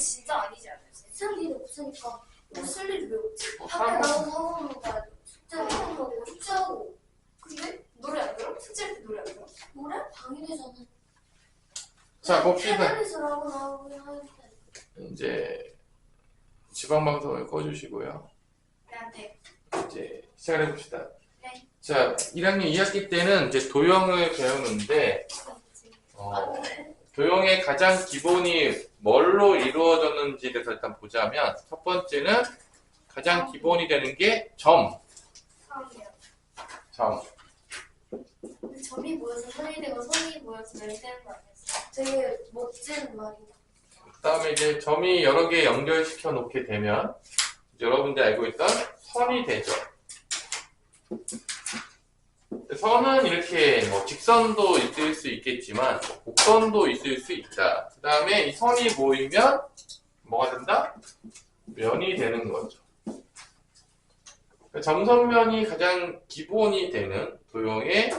진짜 아니지 않아요? 쓸 일이 없으니까 쓸 일이 왜 없지? 학교 학원 나가서 학원 가야지. 숙제하고 하고 숙제하고. 근데 노래 안 들어? 숙제할 때 노래 안 들어? 노래? 방해되잖아. 자, 봅시다. 테레비에서 하고 하는데. 이제 지방방송을 꺼주시고요. 네. 이제 시작을 해봅시다. 네. 자, 1학년 2학기 때는 이제 도형을 배우는데, 도형의 가장 기본이 뭘로 이루어졌는지에 대해서 일단 보자면, 첫 번째는 가장 기본이 되는 게 점. 점. 근데 점이 모여서 선이 되고 선이 모여서 면이 되는 거 아니었어? 되게 멋진 말이다. 그 다음에 이제 점이 여러 개 연결시켜 놓게 되면, 이제 여러분들이 알고 있던 선이 되죠. 선은 이렇게 뭐 직선도 있을 수 있겠지만 뭐 곡선도 있을 수 있다. 그 다음에 이 선이 모이면 뭐가 된다? 면이 되는 거죠. 점선면이 가장 기본이 되는 도형의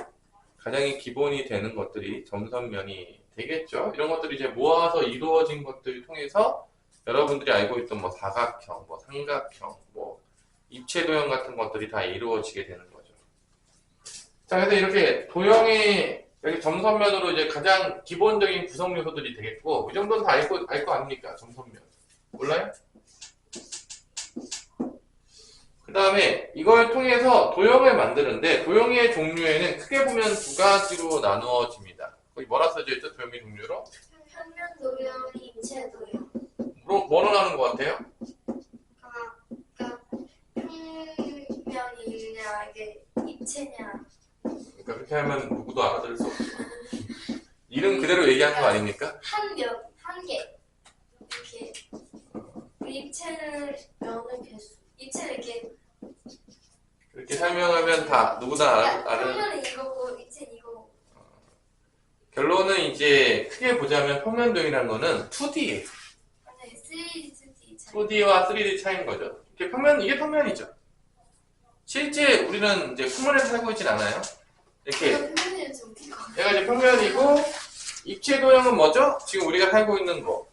가장 기본이 되는 것들이 점선면이 되겠죠. 이런 것들이 이제 모아서 이루어진 것들을 통해서 여러분들이 알고 있던 뭐 사각형, 뭐 삼각형, 뭐 입체 도형 같은 것들이 다 이루어지게 되는 거죠. 자, 그래서 이렇게 도형의 여기 점선면으로 이제 가장 기본적인 구성 요소들이 되겠고, 이 정도는 다 알 거 아닙니까? 점선면. 몰라요? 그 다음에 이걸 통해서 도형을 만드는데, 도형의 종류에는 크게 보면 두 가지로 나누어집니다. 거기 뭐라 써져 있죠? 도형의 종류로? 평면 도형, 입체 도형. 뭐로 나눈 것 같아요? 그러니까 평면이냐 이게 입체냐. 그러니까 그렇게 하면 누구도 알아들을 수 없죠. 이름 그대로 얘기하는 거 아닙니까? 한 개. 이렇게 입체는 면의 개수. 입체는 이렇게. 그렇게 설명하면 다 누구나 평면은 이거고 입체는 이거고. 결론은 이제 크게 보자면 평면도형이라는 거는 2D예요. 아니 3D, 2D 차이. 2D와 3D 차이인 거죠. 이게 평면이죠. 실제 우리는 이제 평면에서 살고 있진 않아요. 이렇게 평면이 좀 웃긴 거 같아. 얘가 이제 평면이고, 입체 도형은 뭐죠? 지금 우리가 살고 있는 거.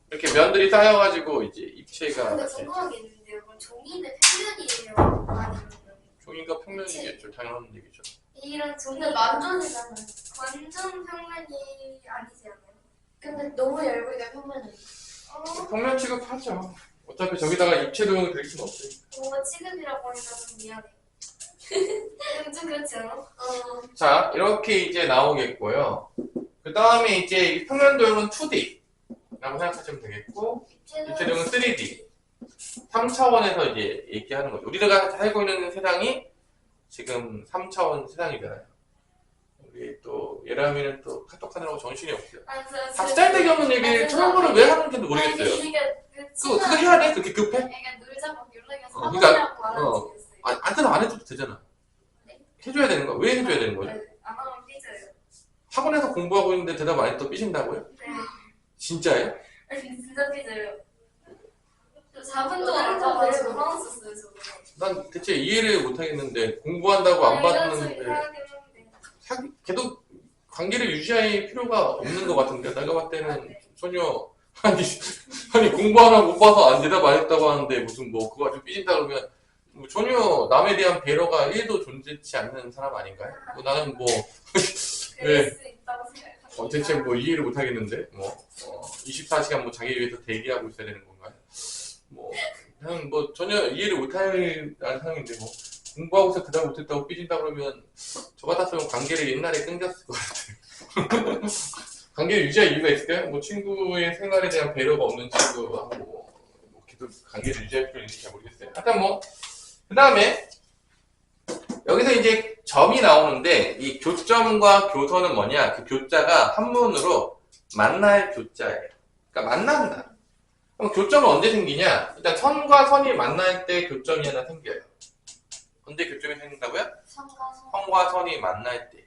이렇게 면들이 쌓여가지고 이제 입체가. 근데 궁금한 게 있는데요. 그럼 종이는 평면이에요? 아니면 종이가 평면이겠죠. 당연한 얘기죠. 이런 종이는 완전이잖아요. 완전 평면이 아니지 않아요? 근데 너무 얇으니까 평면은. 평면 취급하죠. 어차피 저기다가 입체 도형을 그릴 수는 없으니까. 뭔가 취급이라고 하니까 좀 미안해. 좀 그렇지 않아? 자, 이렇게 이제 나오겠고요. 그 다음에 이제 이 평면 도형은 2D 라고 생각하시면 되겠고, 입체 도형은 3D. 3차원에서 이제 얘기하는 거죠. 우리가 살고 있는 세상이 지금 3차원 세상이잖아요. 우리 또 예람이는 또 카톡 하느라고 정신이 없어요. 닭살대기 없는 얘기를 저런 거를 왜 하는지도 모르겠어요. 그거 해야 돼? 그렇게 급해? 약간 놀자 막 연락이 와서 그러니까, 하라고 말하지. 안 해도 되잖아. 해줘야 되는 거야. 왜 해줘야 되는 거예요? 안 하면 삐져요. 학원에서 공부하고 있는데 대답 안 해도 삐진다고요? 네. 진짜예요? 진짜 삐져요. 4분 동안 안 가가지고 화났었어요, 저도. 난 대체 이해를 못 하겠는데 공부한다고 안 받는데 걔도 관계를 유지할 필요가 없는 것 같은데 내가 봤을 때는 전혀 아니 공부 하나 못 봐서 안 대답 안 했다고 하는데 무슨 뭐 그거 가지고 삐진다 그러면 뭐 전혀 남에 대한 배려가 1도 존재치 않는 사람 아닌가요? 뭐 나는 뭐 그럴 수 있다고 생각합니다. 대체 뭐 이해를 못 하겠는데 뭐 24시간 뭐 자기 위해서 대기하고 있어야 되는 건가요? 뭐 그냥 뭐 전혀 이해를 못할 상황인데 뭐 공부하고서 대답 못했다고 삐진다 그러면 저 같았으면 관계를 옛날에 끊겼을 것 같아요. 관계를 유지할 이유가 있을까요? 뭐 친구의 생활에 대한 배려가 없는 친구하고 뭐 계속 관계를 유지할 필요 있는지 잘 모르겠어요. 하여튼 뭐 그 다음에 여기서 이제 점이 나오는데 이 교점과 교선은 뭐냐? 그 교자가 한문으로 만날 교자예요. 그러니까 만난다. 그럼 교점은 언제 생기냐? 일단 선과 선이 만날 때 교점이 하나 생겨요. 언제 교점이 생긴다고요? 선과 선이 만날 때.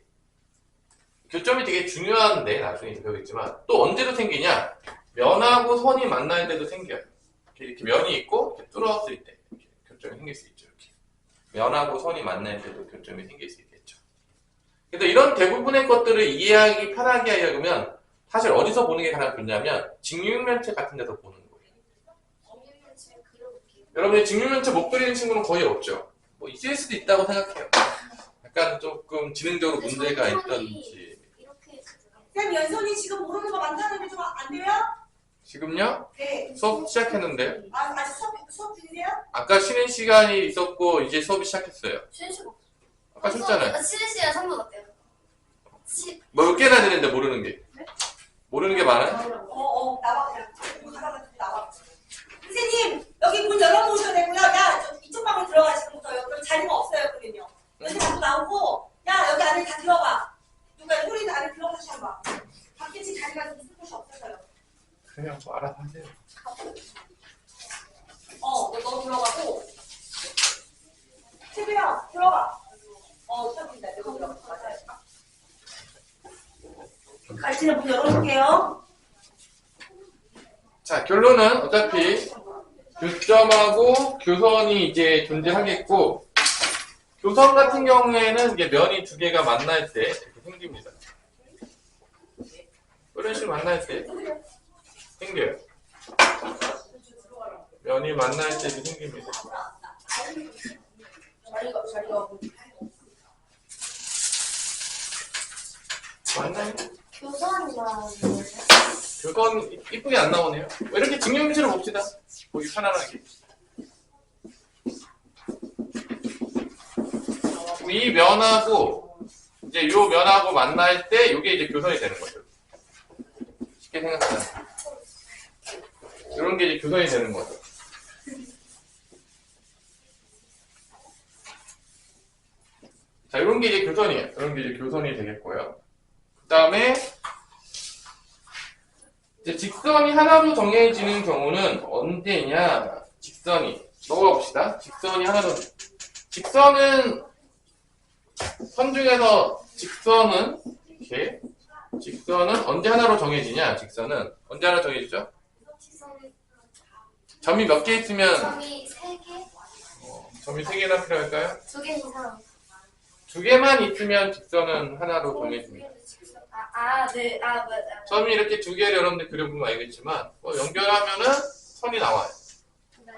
교점이 되게 중요한데 나중에 배우겠지만 또 언제도 생기냐? 면하고 선이 만날 때도 생겨요. 이렇게 면이 있고 이렇게 뚫었을 때 이렇게 교점이 생길 수 있죠. 이렇게. 면하고 선이 만날 때도 교점이 생길 수 있겠죠. 그래서 이런 대부분의 것들을 이해하기 편하게 하려면 사실 어디서 보는 게 가장 좋냐면 직육면체 같은 데서 보는 거예요. 정리면 지금 그려볼게요. 여러분이 직육면체 못 그리는 친구는 거의 없죠. 뭐 있을 수도 있다고 생각해요. 약간 조금 지능적으로 문제가 있던지. 이렇게 했어요. 쌤, 연선이 지금 모르는 거 많다는데 좀 안 돼요? 지금요? 네. 수업 시작했는데요. 아직 수업 중이세요? 아까 쉬는 시간이 있었고 이제 수업이 시작했어요. 쉬는 시간 없어요. 아까 쉬었잖아요. 쉬는 시간 3분 어때요? 몇 개나 되는데 모르는 게. 모르는 게 많아요? 나와. 나와. 선생님, 여기 문 열어놓으셔야 되고요. 야, 이쪽 방으로 들어가, 지금부터. 여기 자리가 없어요, 그러면요. 여기 자꾸 나오고, 야, 여기 안에 다 들어가. 누가 소리는 안에 들어가 다시 한 번. 밖에 자리가 좀 쓸 곳이 없어서요. 그냥 뭐 알아서 하세요. 너 들어가고. 태구야, 들어가. 태구입니다. 내가 들어가. 맞아요. 갈치는 문 열어놓을게요. 자, 결론은 어차피 교점하고 교선이 이제 존재하겠고, 교선 같은 경우에는 이게 면이 두 개가 만날 때 이렇게 생깁니다. 이런 식으로 만날 때 생겨요. 면이 만날 때 이렇게 생깁니다. 자리가 맞나요? 교선이랑 교선 이쁘게 안 나오네요. 이렇게 직육면체로 봅시다. 보기 편안하게. 이 면하고 이제 요 면하고 만날 때 이게 이제 교선이 되는 거죠. 쉽게 생각하면 이런 게 이제 교선이 되는 거죠. 자, 이런 게 이제 교선이에요. 이런 게 이제 교선이 되겠고요. 그 다음에 이제 직선이 하나로 정해지는 경우는 언제냐? 직선이 넘어가 봅시다. 직선이 하나로 직선은 선 중에서 직선은 이렇게 직선은 언제 하나로 정해지냐? 직선은 언제 하나 정해지죠? 점이 몇 개 있으면 점이 3개? 점이 3개나 필요할까요? 2개 이상. 2개만 있으면 직선은 하나로 정해집니다. 네. 맞아. 점이 이렇게 2개를 여러분들 그려보면 알겠지만 연결하면은 선이 나와요. 네.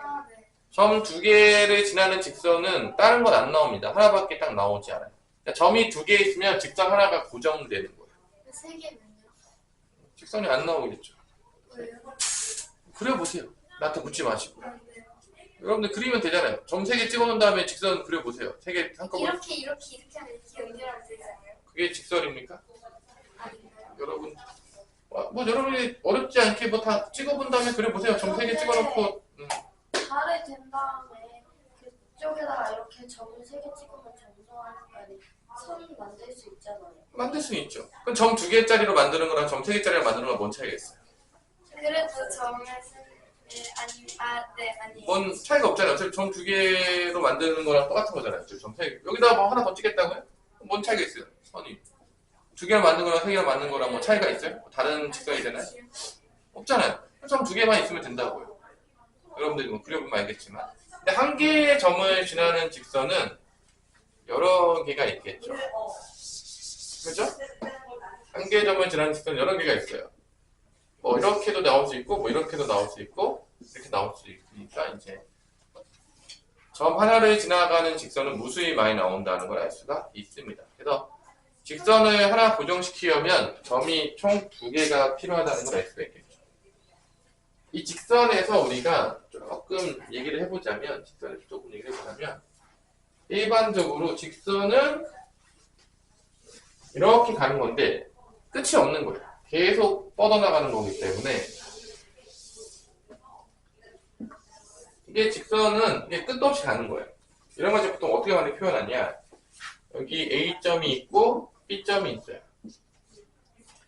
점 2개를 지나는 직선은 다른 건 안 나옵니다. 하나밖에 딱 나오지 않아요. 그러니까 점이 2개 있으면 직선 하나가 고정되는 거예요. 3개면요? 직선이 안 나오겠죠. 왜요? 그려보세요. 나한테 묻지 마시고. 네. 여러분들 그리면 되잖아요. 점 3개 찍어놓은 다음에 직선 그려보세요. 3개 한꺼번에. 이렇게 하면 이렇게 연결하면 되잖아요. 그게 직선입니까? 아닌가요? 여러분, 뭐 여러분이 어렵지 않게 뭐 다 찍어본 다음에 그려보세요. 점 3개 찍어놓고. 달에 된 다음에 그쪽에다가 이렇게 점을 3개 찍으면 점선하는 선 만들 수 있잖아요. 만들 수 있죠. 그럼 점 2개짜리로 만드는 거랑 점 3개짜리로 만드는 거랑 뭔 차이가 있어요? 그래도 점을 아니에요. 뭔 차이가 없잖아요. 어차피 점 2개로 만드는 거랑 똑같은 거잖아요. 점 3개. 여기다가 뭐 하나 더 찍겠다고요? 뭔 차이가 있어요? 선이. 2개를 만든 거랑 3개를 만든 거랑 뭐 차이가 있어요? 다른 직선이 되나요? 없잖아요. 점 2개만 있으면 된다고요. 여러분들이 뭐 그려보면 알겠지만. 근데 한 개의 점을 지나는 직선은 여러 개가 있겠죠. 그죠? 한 개의 점을 지나는 직선은 여러 개가 있어요. 뭐 이렇게도 나올 수 있고, 뭐 이렇게도 나올 수 있고, 이렇게 나올 수 있으니까 이제 점 하나를 지나가는 직선은 무수히 많이 나온다는 걸 알 수가 있습니다. 그래서 직선을 하나 고정시키려면 점이 총 2개가 필요하다는 걸 알 수가 있겠죠. 이 직선에서 우리가 조금 얘기를 해보자면, 직선에서 조금 얘기를 해보자면, 일반적으로 직선은 이렇게 가는 건데 끝이 없는 거예요. 계속 뻗어나가는 거기 때문에 이게 직선은 이게 끝도 없이 가는 거예요. 이런 걸 보통 어떻게 많이 표현하냐? 여기 A점이 있고 B점이 있어요.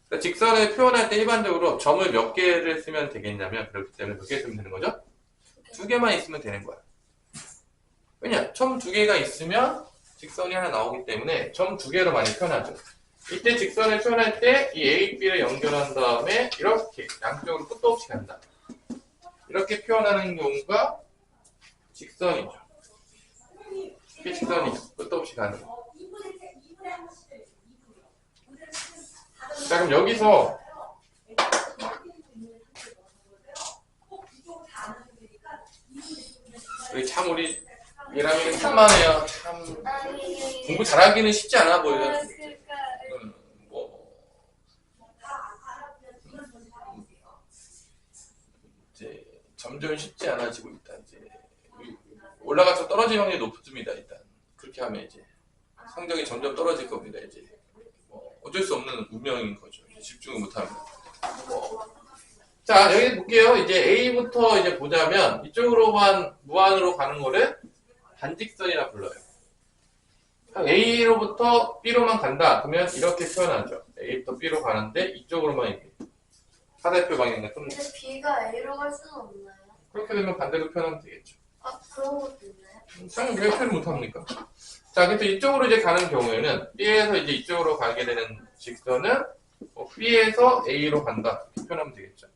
그러니까 직선을 표현할 때 일반적으로 점을 몇 개를 쓰면 되겠냐면, 그렇기 때문에 몇 개 쓰면 되는 거죠? 2개만 있으면 되는 거야. 왜냐? 점 2개가 있으면 직선이 하나 나오기 때문에 점 2개로 많이 표현하죠. 이때 직선을 표현할 때 이 A, B를 연결한 다음에 이렇게 양쪽으로 끝도 없이 간다. 이렇게 표현하는 경우가 직선이죠. 이게 직선이죠. 끝도 없이 가는 거. 자, 그럼 여기서 참 우리 예람이는 참만해요. 참 아니 공부 잘하기는 쉽지 않아 보여요. 그러니까 뭐 이제 점점 쉽지 않아지고 있다. 이제 올라가서 떨어질 확률이 높습니다. 일단 그렇게 하면 이제 성적이 점점 떨어질 겁니다. 이제 뭐 어쩔 수 없는 운명인 거죠. 집중을 못하면. 자 여기 볼게요. 이제 A부터 이제 보자면 이쪽으로만 무한으로 가는 거를 반직선이라 불러요. A로부터 B로만 간다. 그러면 이렇게 표현하죠. A부터 B로 가는데 이쪽으로만 이렇게 사대표 방향을 씁니다. 근데 B가 A로 갈 수는 없나요? 그렇게 되면 반대로 표현하면 되겠죠. 아 그런 것도 있나요? 당연히 왜 표현 못합니까? 자, 그래서 이쪽으로 이제 가는 경우에는 B에서 이제 이쪽으로 가게 되는 직선은 B에서 A로 간다. 이렇게 표현하면 되겠죠.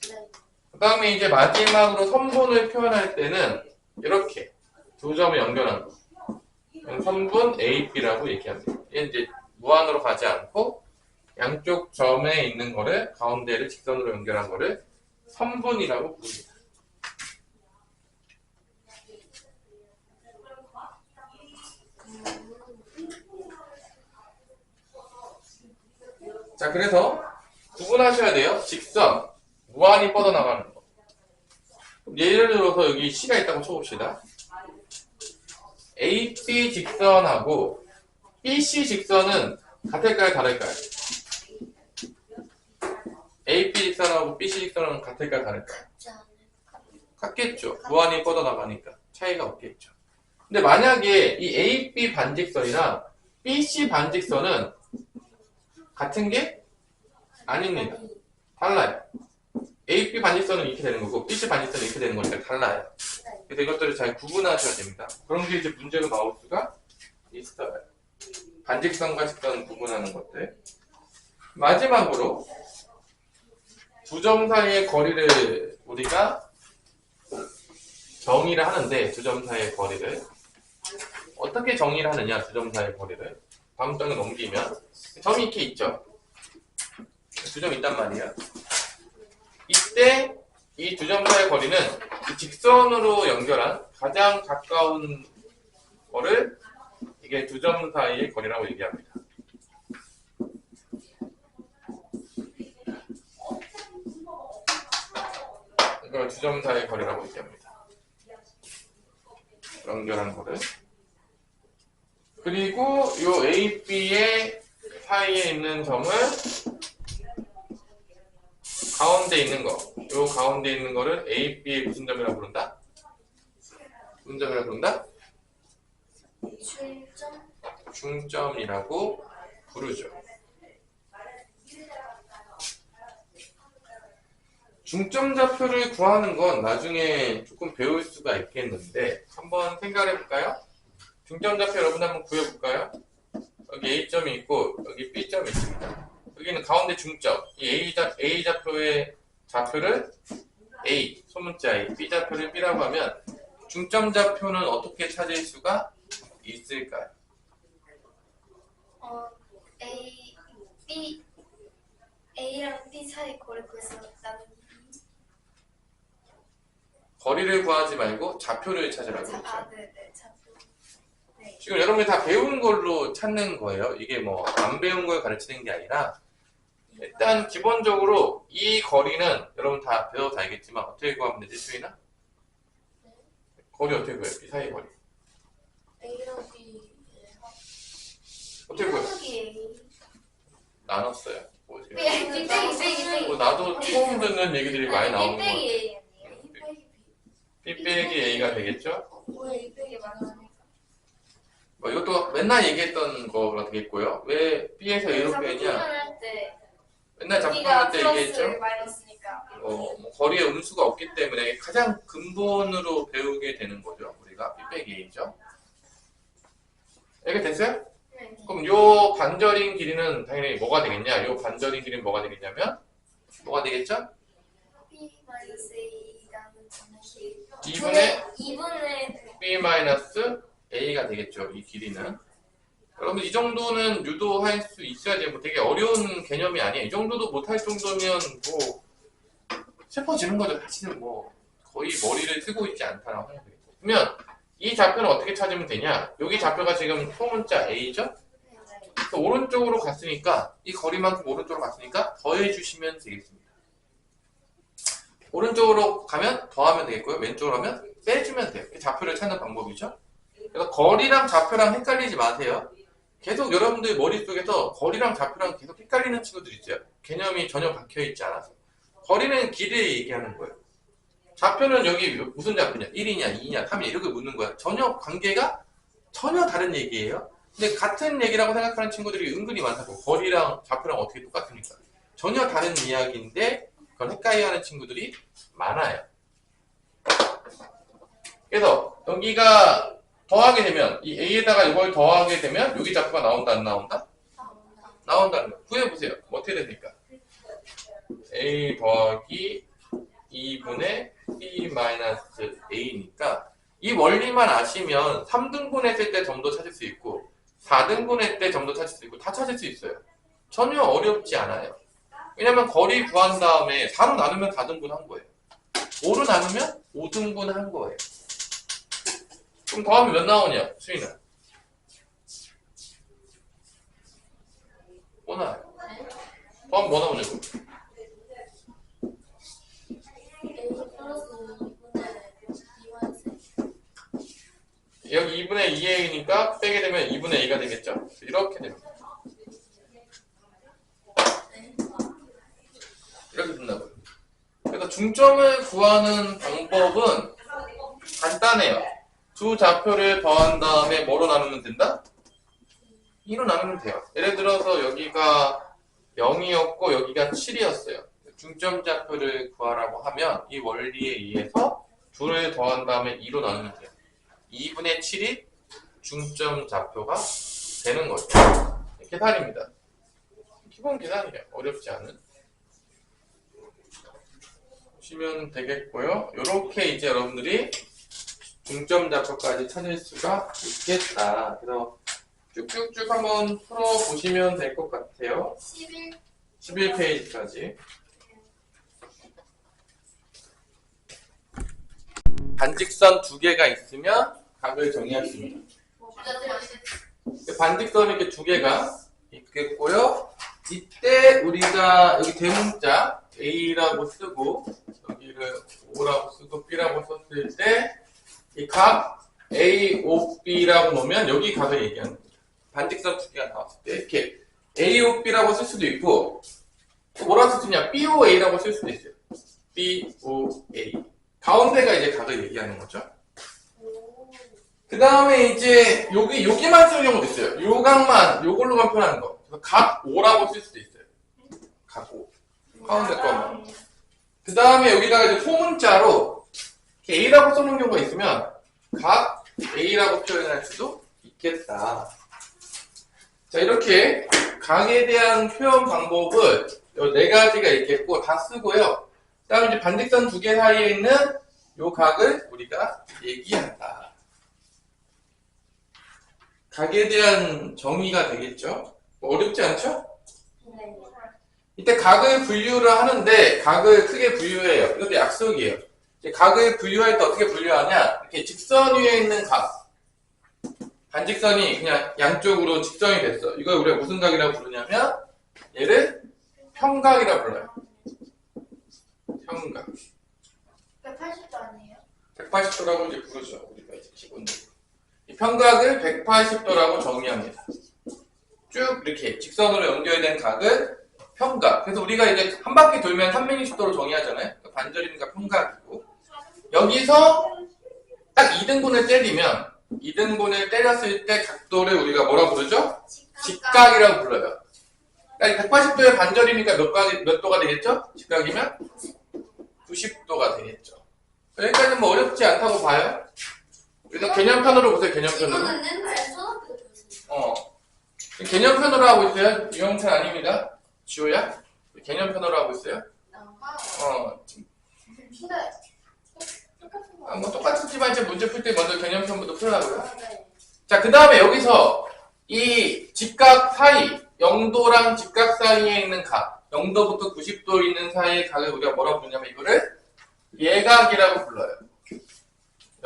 네. 그 다음에 이제 마지막으로 선분을 표현할 때는 이렇게 두 점을 연결한 거. 선분 AB라고 얘기합니다. 얘는 이제 무한으로 가지 않고 양쪽 점에 있는 거를 가운데를 직선으로 연결한 거를 선분이라고 부릅니다. 자, 그래서 구분하셔야 돼요. 직선, 무한히 뻗어나가는 거. 예를 들어서 여기 C가 있다고 쳐봅시다. AB 직선하고 BC 직선은 같을까요? 다를까요? AB 직선하고 BC 직선은 같을까요? 다를까요? 같지 않을까? 같겠죠. 무한히 뻗어나가니까 차이가 없겠죠. 근데 만약에 이 AB 반직선이랑 BC 반직선은 같은 게 아닙니다. 아니 달라요. AB 반직선은 이렇게 되는 거고 BC 반직선은 이렇게 되는 거니까 달라요. 그래서 이것들을 잘 구분하셔야 됩니다. 그런 게 이제 문제로 나올 수가 있어요. 반직선과 직선 구분하는 것들. 마지막으로 두 점 사이의 거리를 우리가 정의를 하는데 두 점 사이의 거리를 어떻게 정의를 하느냐? 두 점 사이의 거리를 다음 장에 넘기면 점이 이렇게 있죠. 두 점 있단 말이야. 이때 이 두 점 사이의 거리는 이 직선으로 연결한 가장 가까운 거를 이게 두 점 사이의 거리라고 얘기합니다. 이걸 두 점 사이의 거리라고 얘기합니다. 연결한 거를. 그리고 요 A, B의 사이에 있는 점을 가운데 있는 거, 요 가운데 있는 거를 A, B의 무슨 점이라고 부른다? 무슨 점이라고 부른다? 출점? 중점이라고 부르죠. 중점 좌표를 구하는 건 나중에 조금 배울 수가 있겠는데 한번 생각해 볼까요? 중점 좌표 여러분 한번 구해볼까요? 여기 A점이 있고 여기 B점이 있습니다. 여기는 가운데 중점, 이 A 좌표의 좌표를 A, 소문자 A, B 좌표를 B라고 하면 중점 좌표는 어떻게 찾을 수가 있을까요? A, B, A랑 B 사이 거리 구해서 나는 거리를 구하지 말고 좌표를 찾으라고 했죠. 네네 잡고 네. 지금 여러분이 다 배운 걸로 찾는 거예요. 이게 뭐 안 배운 걸 가르치는 게 아니라 일단 기본적으로 이 거리는 여러분 다 배워서 알겠지만 어떻게 구하면 되지, 수인아? 거리 어떻게 구해요? B 사이 거리. A랑 B 어떻게 구해요? 나누기 A 나눴어요. 뭐지? B 빼기 나도 처음 듣는 얘기들이 많이 나오는 것 같아요. A 아니에요? B 빼기 B 빼기 A가 되겠죠? 왜 A 빼기 많으니까 뭐 이것도 맨날 얘기했던 거가 되겠고요. 왜 B에서 A로 빼냐? 할때 맨날 작품할 때 얘기했죠? 마이너스니까 뭐 거리에 음수가 없기 때문에 가장 근본으로 배우게 되는 거죠. 우리가 B 빼기 A죠. 이렇게 됐어요? 네. 그럼 요 반절인 길이는 당연히 뭐가 되겠냐? 요 반절인 길이는 뭐가 되겠냐면 뭐가 되겠죠? B 마이너스 A라는 정식 2분의 2분의 B 마이너스 A가 되겠죠. 이 길이는. 여러분 이 정도는 유도할 수 있어야 돼요. 뭐 되게 어려운 개념이 아니에요. 이 정도도 못할 정도면 뭐 슬퍼지는 거죠. 사실은 뭐 거의 머리를 쓰고 있지 않다라고 하면 되겠죠. 그러면 이 좌표는 어떻게 찾으면 되냐? 여기 좌표가 지금 소문자 A죠? 그래서 오른쪽으로 갔으니까 이 거리만큼 오른쪽으로 갔으니까 더해 주시면 되겠습니다. 오른쪽으로 가면 더하면 되겠고요. 왼쪽으로 하면 빼주면 돼요. 이게 좌표를 찾는 방법이죠. 그래서 거리랑 좌표랑 헷갈리지 마세요. 계속 여러분들 머릿속에서 거리랑 좌표랑 계속 헷갈리는 친구들이 있어요. 개념이 전혀 박혀있지 않아서. 거리는 길이를 얘기하는 거예요. 좌표는 여기 무슨 좌표냐? 1이냐, 2냐, 3이냐 이렇게 묻는 거야. 전혀 관계가 전혀 다른 얘기예요. 근데 같은 얘기라고 생각하는 친구들이 은근히 많다고. 거리랑 좌표랑 어떻게 똑같습니까? 전혀 다른 이야기인데 그걸 헷갈려하는 친구들이 많아요. 그래서 여기가 더하게 되면 이 A에다가 이걸 더하게 되면 여기 좌표가 나온다 안 나온다? 나온다는 거. 구해보세요. 어떻게 됩니까? A 더하기 2분의 B-A니까 이 원리만 아시면 3등분 했을 때 점도 찾을 수 있고 4등분 했을 때 점도 찾을 수 있고 다 찾을 수 있어요. 전혀 어렵지 않아요. 왜냐면 거리 구한 다음에 4로 나누면 4등분 한 거예요. 5로 나누면 5등분 한 거예요. 그럼 더하면 몇 나오냐? 수인아. 뭐 나와요? 더하면 뭐 나오냐고? A 플러스 2분의 2y 여기 2분의 2a니까 빼게 되면 2분의 a가 되겠죠? 이렇게 됩니다. 이렇게 된다고요. 그래서 중점을 구하는 방법은 간단해요. 두 좌표를 더한 다음에 뭐로 나누면 된다? 2로 나누면 돼요. 예를 들어서 여기가 0이었고 여기가 7이었어요. 중점 좌표를 구하라고 하면 이 원리에 의해서 둘을 더한 다음에 2로 나누면 돼요. 2분의 7이 중점 좌표가 되는 거죠. 계산입니다. 기본 계산이에요. 어렵지 않은. 보시면 되겠고요. 이렇게 이제 여러분들이 중점 좌표까지 찾을 수가 있겠다. 그래서 쭉쭉쭉 한번 풀어보시면 될 것 같아요. 11페이지까지. 반직선 두 개가 있으면 각을 정의할 수 있습니다. 반직선 이렇게 두 개가 있겠고요. 이때 우리가 여기 대문자 A라고 쓰고 여기를 O라고 쓰고 B라고 썼을 때 이 각 AOB라고 놓으면 여기 각을 얘기하는 거죠. 반직선 두 개가 나왔을 때 이렇게 AOB라고 쓸 수도 있고 뭐라고 쓸 수 있냐? BOA라고 쓸 수도 있어요. BOA. 가운데가 이제 각을 얘기하는 거죠. 그 다음에 이제 여기만 쓰는 경우도 있어요. 요 각만, 요걸로만 표현하는 거. 그래서 각 5라고 쓸 수도 있어요. 각 5. 가운데 거만. 그 다음에 여기다가 이제 소문자로 A라고 써놓은 경우가 있으면 각 A라고 표현할 수도 있겠다. 자, 이렇게 각에 대한 표현 방법을 요 네 가지가 있겠고 다 쓰고요. 그 다음에 이제 반직선 두 개 사이에 있는 요 각을 우리가 얘기한다. 각에 대한 정의가 되겠죠? 어렵지 않죠? 네. 이때 각을 분류를 하는데 각을 크게 분류해요. 이것도 약속이에요. 이제 각을 분류할 때 어떻게 분류하냐? 이렇게 직선 위에 있는 각. 반직선이 그냥 양쪽으로 직선이 됐어. 이걸 우리가 무슨 각이라고 부르냐면 얘를 평각이라고 불러요. 평각. 180도 아니에요? 180도라고 이제 부르죠. 우리가 이제 기본적으로. 이 평각을 180도라고 정의합니다. 쭉 이렇게 직선으로 연결된 각을 평각. 그래서 우리가 이제 한 바퀴 돌면 360도로 정의하잖아요. 반절이니까 평각이고. 여기서 딱 2등분을 때리면 2등분을 때렸을 때 각도를 우리가 뭐라 부르죠? 직각이라고 불러요. 그러니까 180도의 반절이니까 몇 도가 되겠죠? 직각이면 90도가 되겠죠. 여기까지는 뭐 어렵지 않다고 봐요. 그래서 개념편으로 보세요. 개념편으로. 이거는 옛날 초등학교 때 배웠어요. 개념편으로 하고 있어요. 유형찬 아닙니다. 지호야? 개념편으로 하고 있어요. 근데 똑같은 거 뭐 똑같지만 이제 문제 풀 때 먼저 개념편부터 풀라고요. 네. 자, 그 다음에 여기서 이 직각 사이, 0도랑 직각 사이에 있는 각, 0도부터 90도 있는 사이의 각을 우리가 뭐라고 부르냐면 이거를 예각이라고 불러요.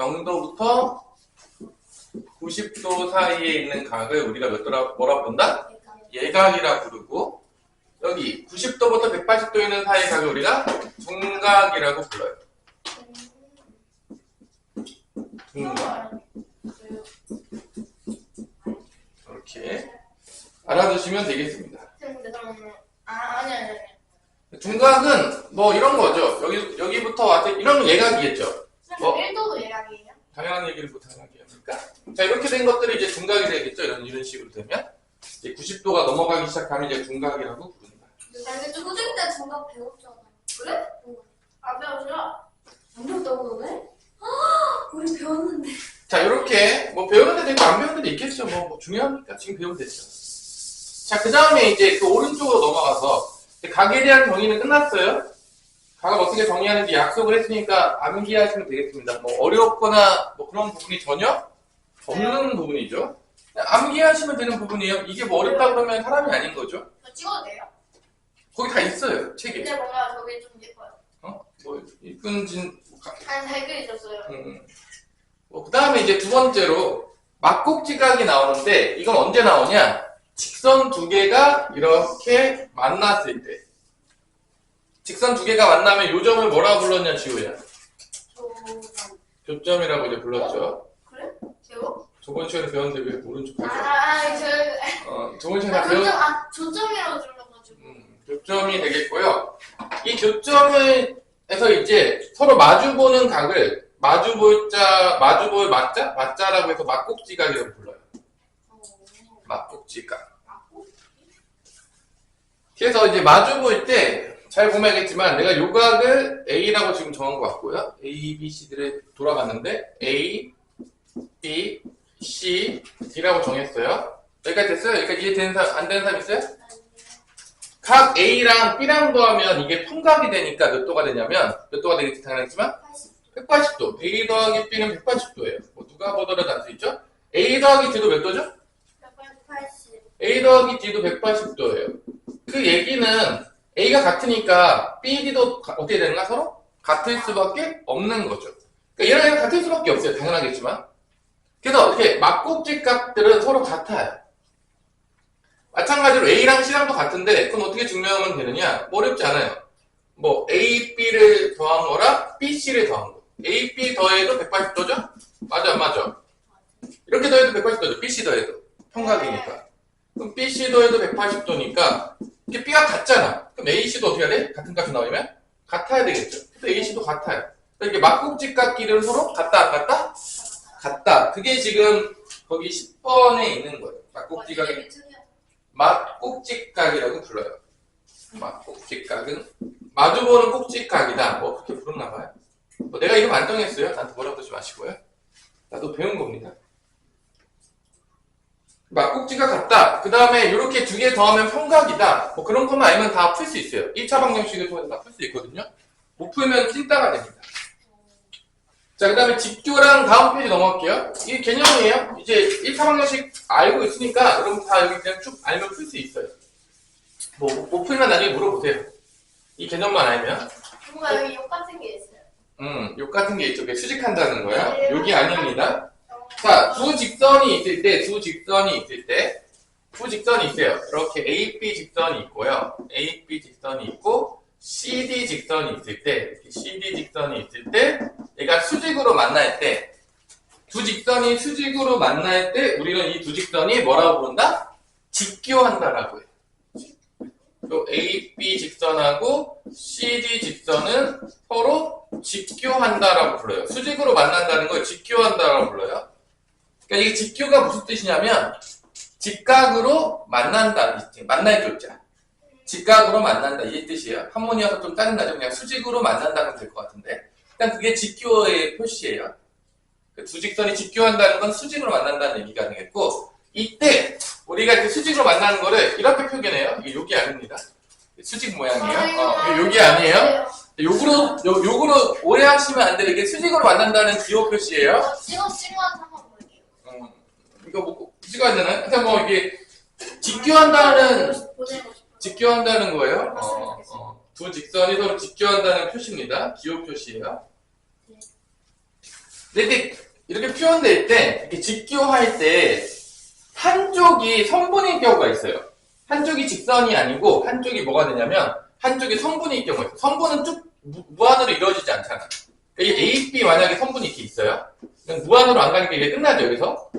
0도부터 90도 사이에 있는 각을 우리가 뭐라 부른다? 예각이라 부르고, 여기 90도부터 180도 있는 사이의 각을 우리가 둔각이라고 불러요. 둔각. 이렇게 알아두시면 되겠습니다. 근데 그러면 아니. 둔각은 뭐 이런 거죠. 여기부터 와서 이런 예각이겠죠. 뭐? 1도도 예각이에요? 당연한 얘기를 못하게 합니까? 자, 이렇게 된 것들이 이제 둔각이 되겠죠. 이런 식으로 되면. 이제 90도가 넘어가기 시작하면 이제 둔각이라고 부른다. 근데 초등 때 중각 배웠잖아. 그래? 안 배우시나? 안 배웠다고 너네? 우리 배웠는데. 자, 이렇게 뭐 배우는 데도 있고 안 배우는 데도 있겠죠. 뭐 중요합니까? 지금 배우면 됐죠. 자, 그 다음에 이제 그 오른쪽으로 넘어가서 각에 대한 정의는 끝났어요. 각을 어떻게 정의하는지 약속을 했으니까 암기하시면 되겠습니다. 뭐 어렵거나 뭐 그런 부분이 전혀 없는 부분이죠. 암기하시면 되는 부분이에요. 이게 뭐 어렵다 그러면 사람이 아닌 거죠. 저 찍어도 돼요? 거기 다 있어요, 책에. 근데 뭔가 저기 좀 예뻐요. 뭐 이쁜진. 아니 댓글 있었어요. 그 다음에 이제 두 번째로 막곡지각이 나오는데 이건 언제 나오냐? 직선 두 개가 이렇게 만났을 때. 직선 두 개가 만나면 요 점을 뭐라고 불렀냐, 지호야? 교점이라고 이제 불렀죠. 그래? 배워? 저번 시간에 배웠는데 왜 모른 척 하죠? 저번 시간에 교점, 조점이라고 들려가지고. 교점이 되겠고요. 이 교점에서 이제 서로 마주보는 각을 마주볼 맞자라고 해서 막곡지각이라고 불러요. 막곡지각. 그래서 이제 마주볼 때 잘 보면 알겠지만 내가 요 각을 A라고 지금 정한 것 같고요. A, B, C들을 돌아갔는데 A, B, C, D라고 정했어요. 여기까지 됐어요? 여기까지 이해되는 사람, 안 되는 사람 있어요? 각 A랑 B랑 더하면 이게 평각이 되니까 몇 도가 되냐면 몇 도가 되겠지 당연하지만 180도. A 더하기 B는 180도예요. 뭐 누가 보더라도 알 수 있죠? A 더하기 D도 몇 도죠? 180. A 더하기 D도 180도예요. 그 얘기는 A가 같으니까 B, D도 어떻게 되는가? 서로 같을 수밖에 없는 거죠. 그러니까 얘랑 같을 수밖에 없어요. 당연하겠지만. 그래서 이렇게 막곡지각들은 서로 같아요. 마찬가지로 A랑 C랑도 같은데 그건 어떻게 증명하면 되느냐? 뭐 어렵지 않아요. 뭐 A, B를 더한 거랑 B, C를 더한 거. A, B 더해도 180도죠? 맞아, 안 맞아? 이렇게 더해도 180도죠. B, C 더해도. 평각이니까. 그럼 B, C 더해도 180도니까 이게 B가 같잖아. 그럼 A, C도 어떻게 해야 돼? 같은 값이 나오면? 같아야 되겠죠. 그래서 A, C도 같아요. 이렇게 막곡지각끼리는 서로 같다, 안 같다? 같다. 그게 지금 거기 10번에 있는 거예요. 막곡지각이라고 불러요. 막곡지각은 마주보는 꼭지각이다. 뭐 그렇게 부르나 봐요. 뭐 내가 이름 안 정했어요. 나한테 뭐라고 그러지 마시고요. 나도 배운 겁니다. 막곡지각 같다. 그 다음에 이렇게 두 개 더하면 평각이다. 뭐 그런 것만 알면 다 풀 수 있어요. 1차 방정식을 통해서 다 풀 수 있거든요. 못 풀면 찐따가 됩니다. 자, 그 다음에 직교랑 다음 페이지 넘어갈게요. 이게 개념이에요. 이제 1차 방정식 알고 있으니까 여러분 다 여기 그냥 쭉 알면 풀 수 있어요. 뭐 못 풀면 나중에 물어보세요. 이 개념만 알면. 뭔가 여기 욕 같은 게 있어요. 욕 같은 게 이쪽에 수직한다는 거야. 욕이 아닙니다. 자, 두 직선이 있을 때, 두 직선이 있어요. 이렇게 AB 직선이 있고요. AB 직선이 있고, CD 직선이 있을 때, 이렇게 CD 직선이 있을 때, 얘가 수직으로 만날 때, 두 직선이 수직으로 만날 때, 우리는 이 두 직선이 뭐라고 부른다? 직교한다라고 해요. 또 AB 직선하고 CD 직선은 서로 직교한다라고 불러요. 수직으로 만난다는 걸 직교한다라고 불러요. 그러니까 이게 직교가 무슨 뜻이냐면 직각으로 만난다. 만날 교자. 직각으로 만난다. 이게 뜻이에요. 한문이어서 좀 짜증나죠. 그냥 수직으로 만난다면 될 것 같은데. 일단 그게 직교의 표시예요. 두 직선이 직교한다는 건 수직으로 만난다는 얘기가 되겠고, 이때 우리가 이렇게 수직으로 만나는 거를 이렇게 표현해요. 이게 욕이 아닙니다. 수직 모양이에요. 욕이 아니에요. 욕으로 오해하시면 안 돼요. 이게 수직으로 만난다는 기호 표시예요. 찍어한 한번 볼게요. 이거 뭐 찍어야 되나요? 일단 뭐 이게 직교한다는 거예요. 두 직선이 서로 직교한다는 표시입니다. 기호 표시예요. 근데 이렇게 표현될 때, 이렇게 직교할 때, 한쪽이 선분일 경우가 있어요. 한쪽이 직선이 아니고, 한쪽이 뭐가 되냐면, 한쪽이 선분일 경우가 있어요. 선분은 쭉 무한으로 이루어지지 않잖아. 이게 A, B 만약에 선분이 이렇게 있어요. 그냥 무한으로 안 가니까 이게 끝나죠, 여기서?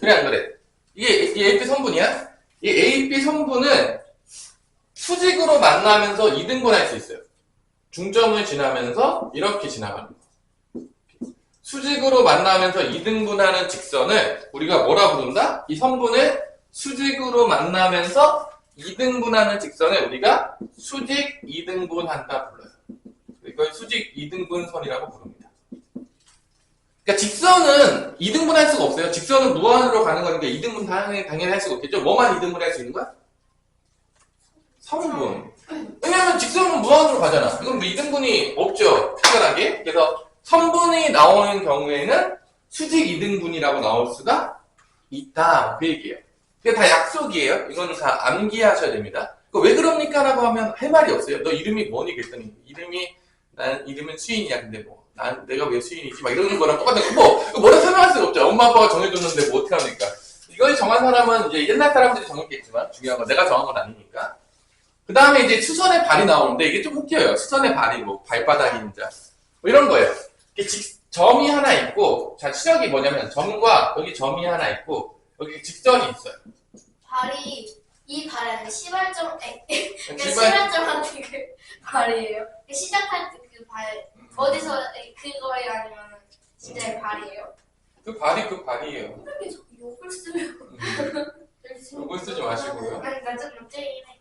그래, 안 그래? 이게 A, B 선분이야? 이 A, B 선분은 수직으로 만나면서 이등분할 수 있어요. 중점을 지나면서 이렇게 지나가는 거. 수직으로 만나면서 이등분하는 직선을 우리가 뭐라 부른다? 이 선분을 수직으로 만나면서 이등분하는 직선을 우리가 수직 이등분한다 불러요. 이걸 수직 이등분선이라고 부릅니다. 그러니까 직선은 이등분할 수가 없어요. 직선은 무한으로 가는 거니까 이등분 당연히 할 수가 없겠죠. 뭐만 이등분할 수 있는 거야? 선분. 왜냐면 직선은 무한으로 가잖아. 이건 뭐 이등분이 없죠. 특별하게. 그래서 선분이 나오는 경우에는 수직 이등분이라고 나올 수가 있다. 그 얘기예요. 그게 다 약속이에요. 이거는 다 암기하셔야 됩니다. 왜 그럽니까? 라고 하면 할 말이 없어요. 너 이름이 뭐니? 그랬더니 난 이름은 수인이야. 근데 내가 왜 수인이지? 막 이러는 거랑 똑같은 거. 뭐라 설명할 수가 없죠. 엄마 아빠가 정해줬는데 뭐 어떻게 합니까? 이걸 정한 사람은 이제 옛날 사람들이 정했겠지만 중요한 건 내가 정한 건 아니니까. 그 다음에 이제 수선의 발이 나오는데 이게 좀 웃겨요. 수선의 발이 뭐 발바닥 인자 뭐 이런 거예요. 점이 하나 있고, 자, 시작이 뭐냐면, 점과 여기 점이 하나 있고, 여기 직선이 있어요. 이 발에는 시발점, 시발- 시발점한테 그 발이에요. 시작할 때 그 발, 어디서 그거예요? 아니면 진짜 발이에요? 그 발이에요. 그렇게 자꾸 욕을 쓰면. 욕을 쓰지 마시고요. 아니, 나좀 욕쟁이네.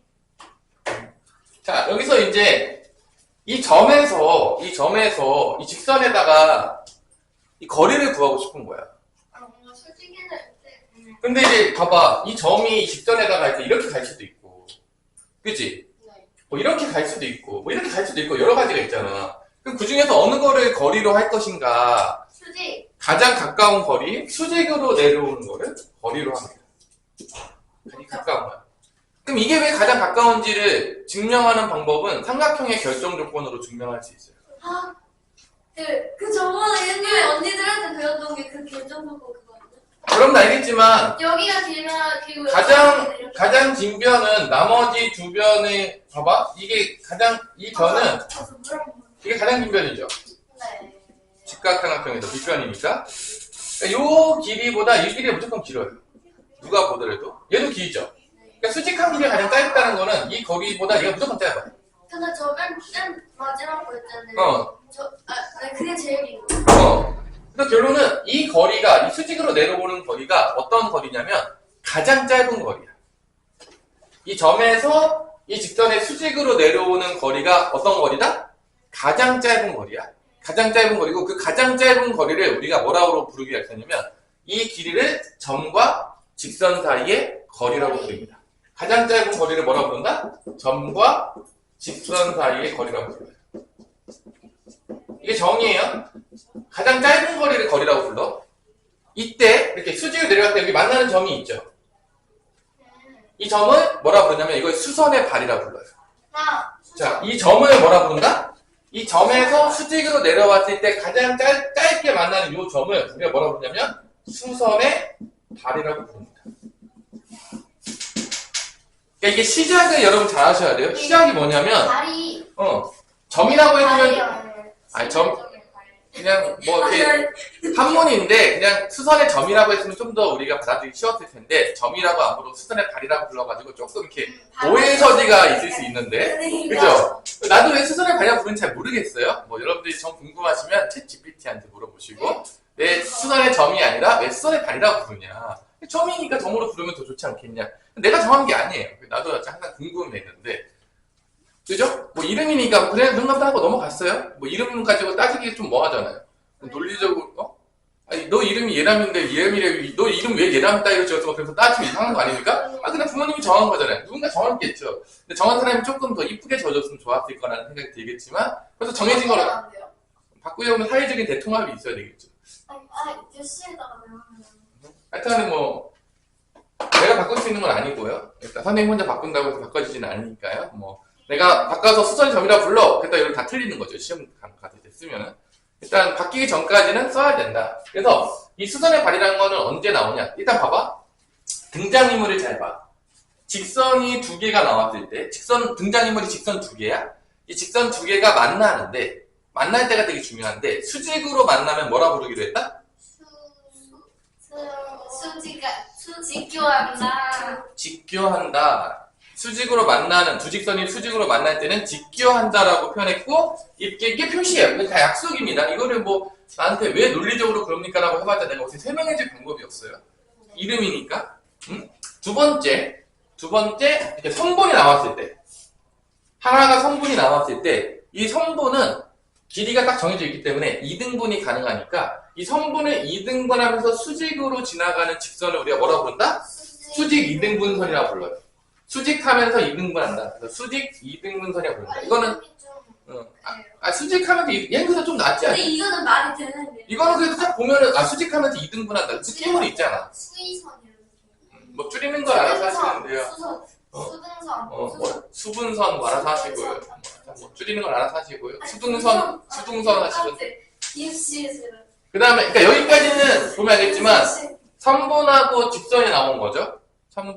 자, 여기서 이제, 이 점에서 이 직선에다가 이 거리를 구하고 싶은 거야. 뭔가 솔직히는 근데 이제 봐봐. 이 점이 이 직선에다가 이렇게 갈 수도 있고. 그치? 네. 뭐 이렇게 갈 수도 있고, 뭐 이렇게 갈 수도 있고, 여러 가지가 있잖아. 그럼 그 중에서 어느 거를 거리로 할 것인가? 수직. 가장 가까운 거리, 수직으로 내려오는 거를 거리로 합니다. 가장 가까운 거야. 그럼 이게 왜 가장 가까운지를 증명하는 방법은 삼각형의 결정 조건으로 증명할 수 있어요. 그 저번에 옛날에 언니들한테 배웠던 게 그 결정적인 그거였는데. 그럼 알겠지만 여기가 길면 그리고 가장 긴 변은 나머지 두 변의 봐봐 이게 가장 이 변은 이게 가장 긴 변이죠. 네. 직각삼각형에서 빗변이니까 요 길이보다 이 길이가 무조건 길어요. 누가 보더라도 얘도 길죠. 그러니까 수직한 길이 가장 짧다는 거는 이 거리보다 얘가 무조건 짧아요. 근데 저 맨 마지막 거 있잖아요. 네, 그게 제일 긴 거. 그래서 결론은 이 거리가 이 수직으로 내려오는 거리가 어떤 거리냐면 가장 짧은 거리야. 이 점에서 이 직선의 수직으로 내려오는 거리가 어떤 거리다? 가장 짧은 거리야. 가장 짧은 거리고 그 가장 짧은 거리를 우리가 뭐라고 부르기가 있었냐면 이 길이를 점과 직선 사이의 거리라고 부릅니다. 가장 짧은 거리를 뭐라고 부른다? 점과 직선 사이의 거리라고 불러요. 이게 정이에요. 가장 짧은 거리를 거리라고 불러. 이때 이렇게 수직을 내려갈 때 여기 만나는 점이 있죠. 이 점을 뭐라 부르냐면 이걸 수선의 발이라고 불러요. 자, 이 점을 뭐라 부른다? 이 점에서 수직으로 내려왔을 때 가장 짧게 만나는 이 점을 우리가 뭐라 부르냐면 수선의 발이라고 부릅니다. 그러니까 이게 시작을 여러분 잘 하셔야 돼요. 시작이 뭐냐면 발이 점이라고 해주면 아니 그냥 뭐 이렇게 한문인데 그냥 수선의 점이라고 했으면 좀 더 우리가 받아들이기 쉬웠을 텐데 점이라고 안 부르고 수선의 발이라고 불러가지고 조금 이렇게 오해 처지가 있을 수 있는데 그죠? 나도 왜 수선의 발이라고 부르는지 잘 모르겠어요. 뭐 여러분들이 점 궁금하시면 챗 GPT한테 물어보시고 왜 수선의 점이 아니라 왜 수선의 발이라고 부르냐? 점이니까 점으로 부르면 더 좋지 않겠냐? 내가 정한 게 아니에요. 나도 항상 궁금했는데 그죠? 뭐 이름이니까 그냥 눈 감다 하고 넘어갔어요. 뭐 이름 가지고 따지기 좀 뭐하잖아요. 논리적으로 아니 너 이름이 예람인데 너 이름 왜 예람 따위로 지었어? 그래서 따지면 이상한 거 아닙니까? 그냥 부모님이 정한 거잖아요. 누군가 정했겠죠. 근데 정한 사람이 조금 더 이쁘게 지어줬으면 좋았을 거라는 생각이 들겠지만 그래서 정해진 거로 바꾸려면 사회적인 대통합이 있어야 되겠죠. 뉴스에다가 내면 하여튼 뭐 내가 바꿀 수 있는 건 아니고요. 일단 선생님 혼자 바꾼다고 해서 바꿔지지는 않으니까요. 뭐 내가 바꿔서 수선점이라 불러. 그랬다 이런 다 틀리는 거죠. 시험 가실 때 쓰면은. 일단 바뀌기 전까지는 써야 된다. 그래서 이 수선의 발이라는 거는 언제 나오냐? 일단 봐봐. 등장인물을 잘 봐. 직선이 두 개가 나왔을 때, 등장인물이 직선 두 개야? 이 직선 두 개가 만나는데, 만날 때가 되게 중요한데, 수직으로 만나면 뭐라 부르기로 했다? 수직교한다. 직교한다. 수직으로 만나는, 두 직선이 수직으로 만날 때는 직교한다라고 표현했고, 이게 표시예요. 이게 다 약속입니다. 이거를 뭐, 나한테 왜 논리적으로 그럽니까? 라고 해봤자 내가 어떻게 설명해줄 방법이 없어요. 이름이니까. 응? 두 번째, 이렇게 성분이 나왔을 때, 하나가 성분이 나왔을 때, 이 성분은 길이가 딱 정해져 있기 때문에 2등분이 가능하니까, 이 성분을 2등분하면서 수직으로 지나가는 직선을 우리가 뭐라고 부른다? 수직 2등분선이라고 불러요. 수직하면서 2등분한다. 그래서 수직 2등분선이라고 부른다. 이거는, 수직하면서, 얘는 그래서 좀 낫지 않아? 근데 이거는 말이 되는데. 이거는 그래도 딱 보면은, 수직하면서 2등분한다. 느낌은 있잖아. 수의선이라고. 뭐, 줄이는 걸 알아서 하시는데요. 수등선. 수분선 뭐 알아서 하시고요. 뭐 줄이는 걸 알아서 하시고요. 수등선 하시죠. 입시에서는. 그 다음에, 그러니까 여기까지는 보면 알겠지만, 선분하고 직선이 나온 거죠.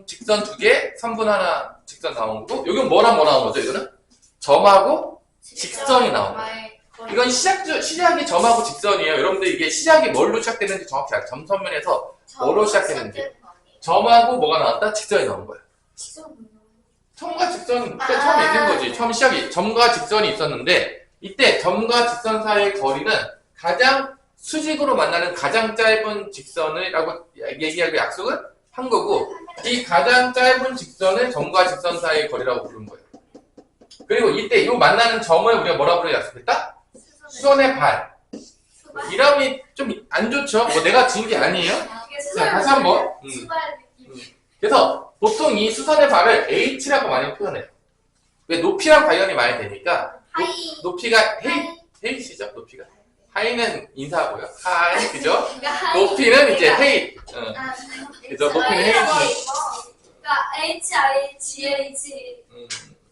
직선 두 개, 선분 하나, 직선 나온 거고, 여기는 뭐랑 뭐 나온 거죠, 이거는? 점하고 직선이 나온 거예요. 이건 시작이 점하고 직선이에요. 여러분들 이게 시작이 뭘로 시작되는지 정확히 알아요. 점선면에서 뭐로 시작했는지. 점하고 뭐가 나왔다? 직선이 나온 거예요. 점과 직선은 그때 처음에 있는 거지. 처음 시작이 점과 직선이 있었는데 이때 점과 직선 사이의 거리는 가장 수직으로 만나는 가장 짧은 직선이라고 얘기하고 약속을 한 거고 이 가장 짧은 직선을 점과 직선 사이의 거리라고 부른 거예요. 그리고 이때 이 만나는 점을 우리가 뭐라고 부르고 약속했다? 수선의 발. 이름이 좀 안 좋죠? 뭐 내가 지은 게 아니에요? 자, 다시 한번. 그래서 보통 이 수선의 발을 H라고 많이 표현해요. 왜 높이랑 관련이 많이 되니까 높이가 헤이시죠? 높이가 하이는 인사하고요. 하이 그죠? 높이는 이제 헤이. 그죠? 높이는 헤이시. 그러니까 HIGH.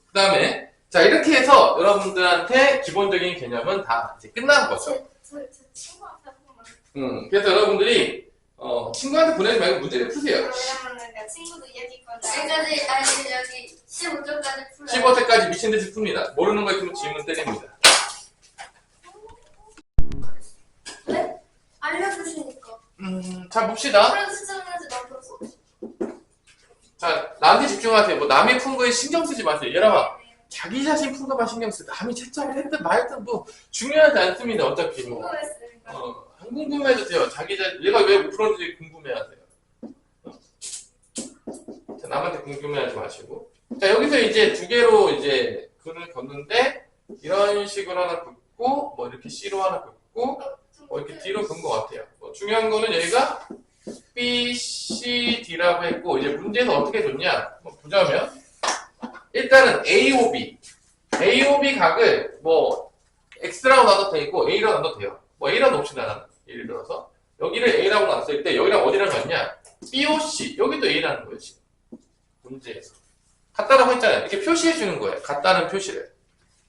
그다음에 자 이렇게 해서 여러분들한테 기본적인 개념은 다 이제 끝난 거죠. 저 친구한테 한 번만. 그래서 여러분들이 친구한테 보내지 말고 문제를 푸세요. 왜냐면은 친구도 이야기 거든. 여기까지 아니 여기 15점까지 풀어요. 15세까지 미친 듯이 풉니다. 모르는 거 있으면 질문 때립니다. 네? 알려주시니까. 자 봅시다. 그래도 수정해야지 나 풀었어. 자 나한테 집중하세요. 뭐 남이 푼 거에 신경 쓰지 마세요. 얘랑아 자기 자신 푼 거만 신경 쓰. 남이 채점을 했든 말든 뭐 중요하지 않습니다. 어차피 뭐. 궁금했으니까. 안 궁금해도 돼요. 자기 자신 얘가 왜 못 풀었는지 궁금해하세요. 자 남한테 궁금해하지 마시고. 자 여기서 이제 두 개로 이제 글을 걷는데 이런 식으로 하나 긋고 뭐 이렇게 C로 하나 긋고 뭐 이렇게 D로 긋은 것 같아요. 뭐 중요한 거는 여기가 B, C, D라고 했고 이제 문제에서 어떻게 줬냐 뭐 보자면 일단은 AOB 각을 뭐 X라고 나눠도 되고 A라고 나눠도 돼요. 뭐 A라고 놉시다 나는 예를 들어서 여기를 A라고 놨을 때 여기랑 어디랑 같냐 BOC 여기도 A라는 거예요 지금 문제에서 같다라고 했잖아요. 이렇게 표시해 주는 거예요. 같다는 표시를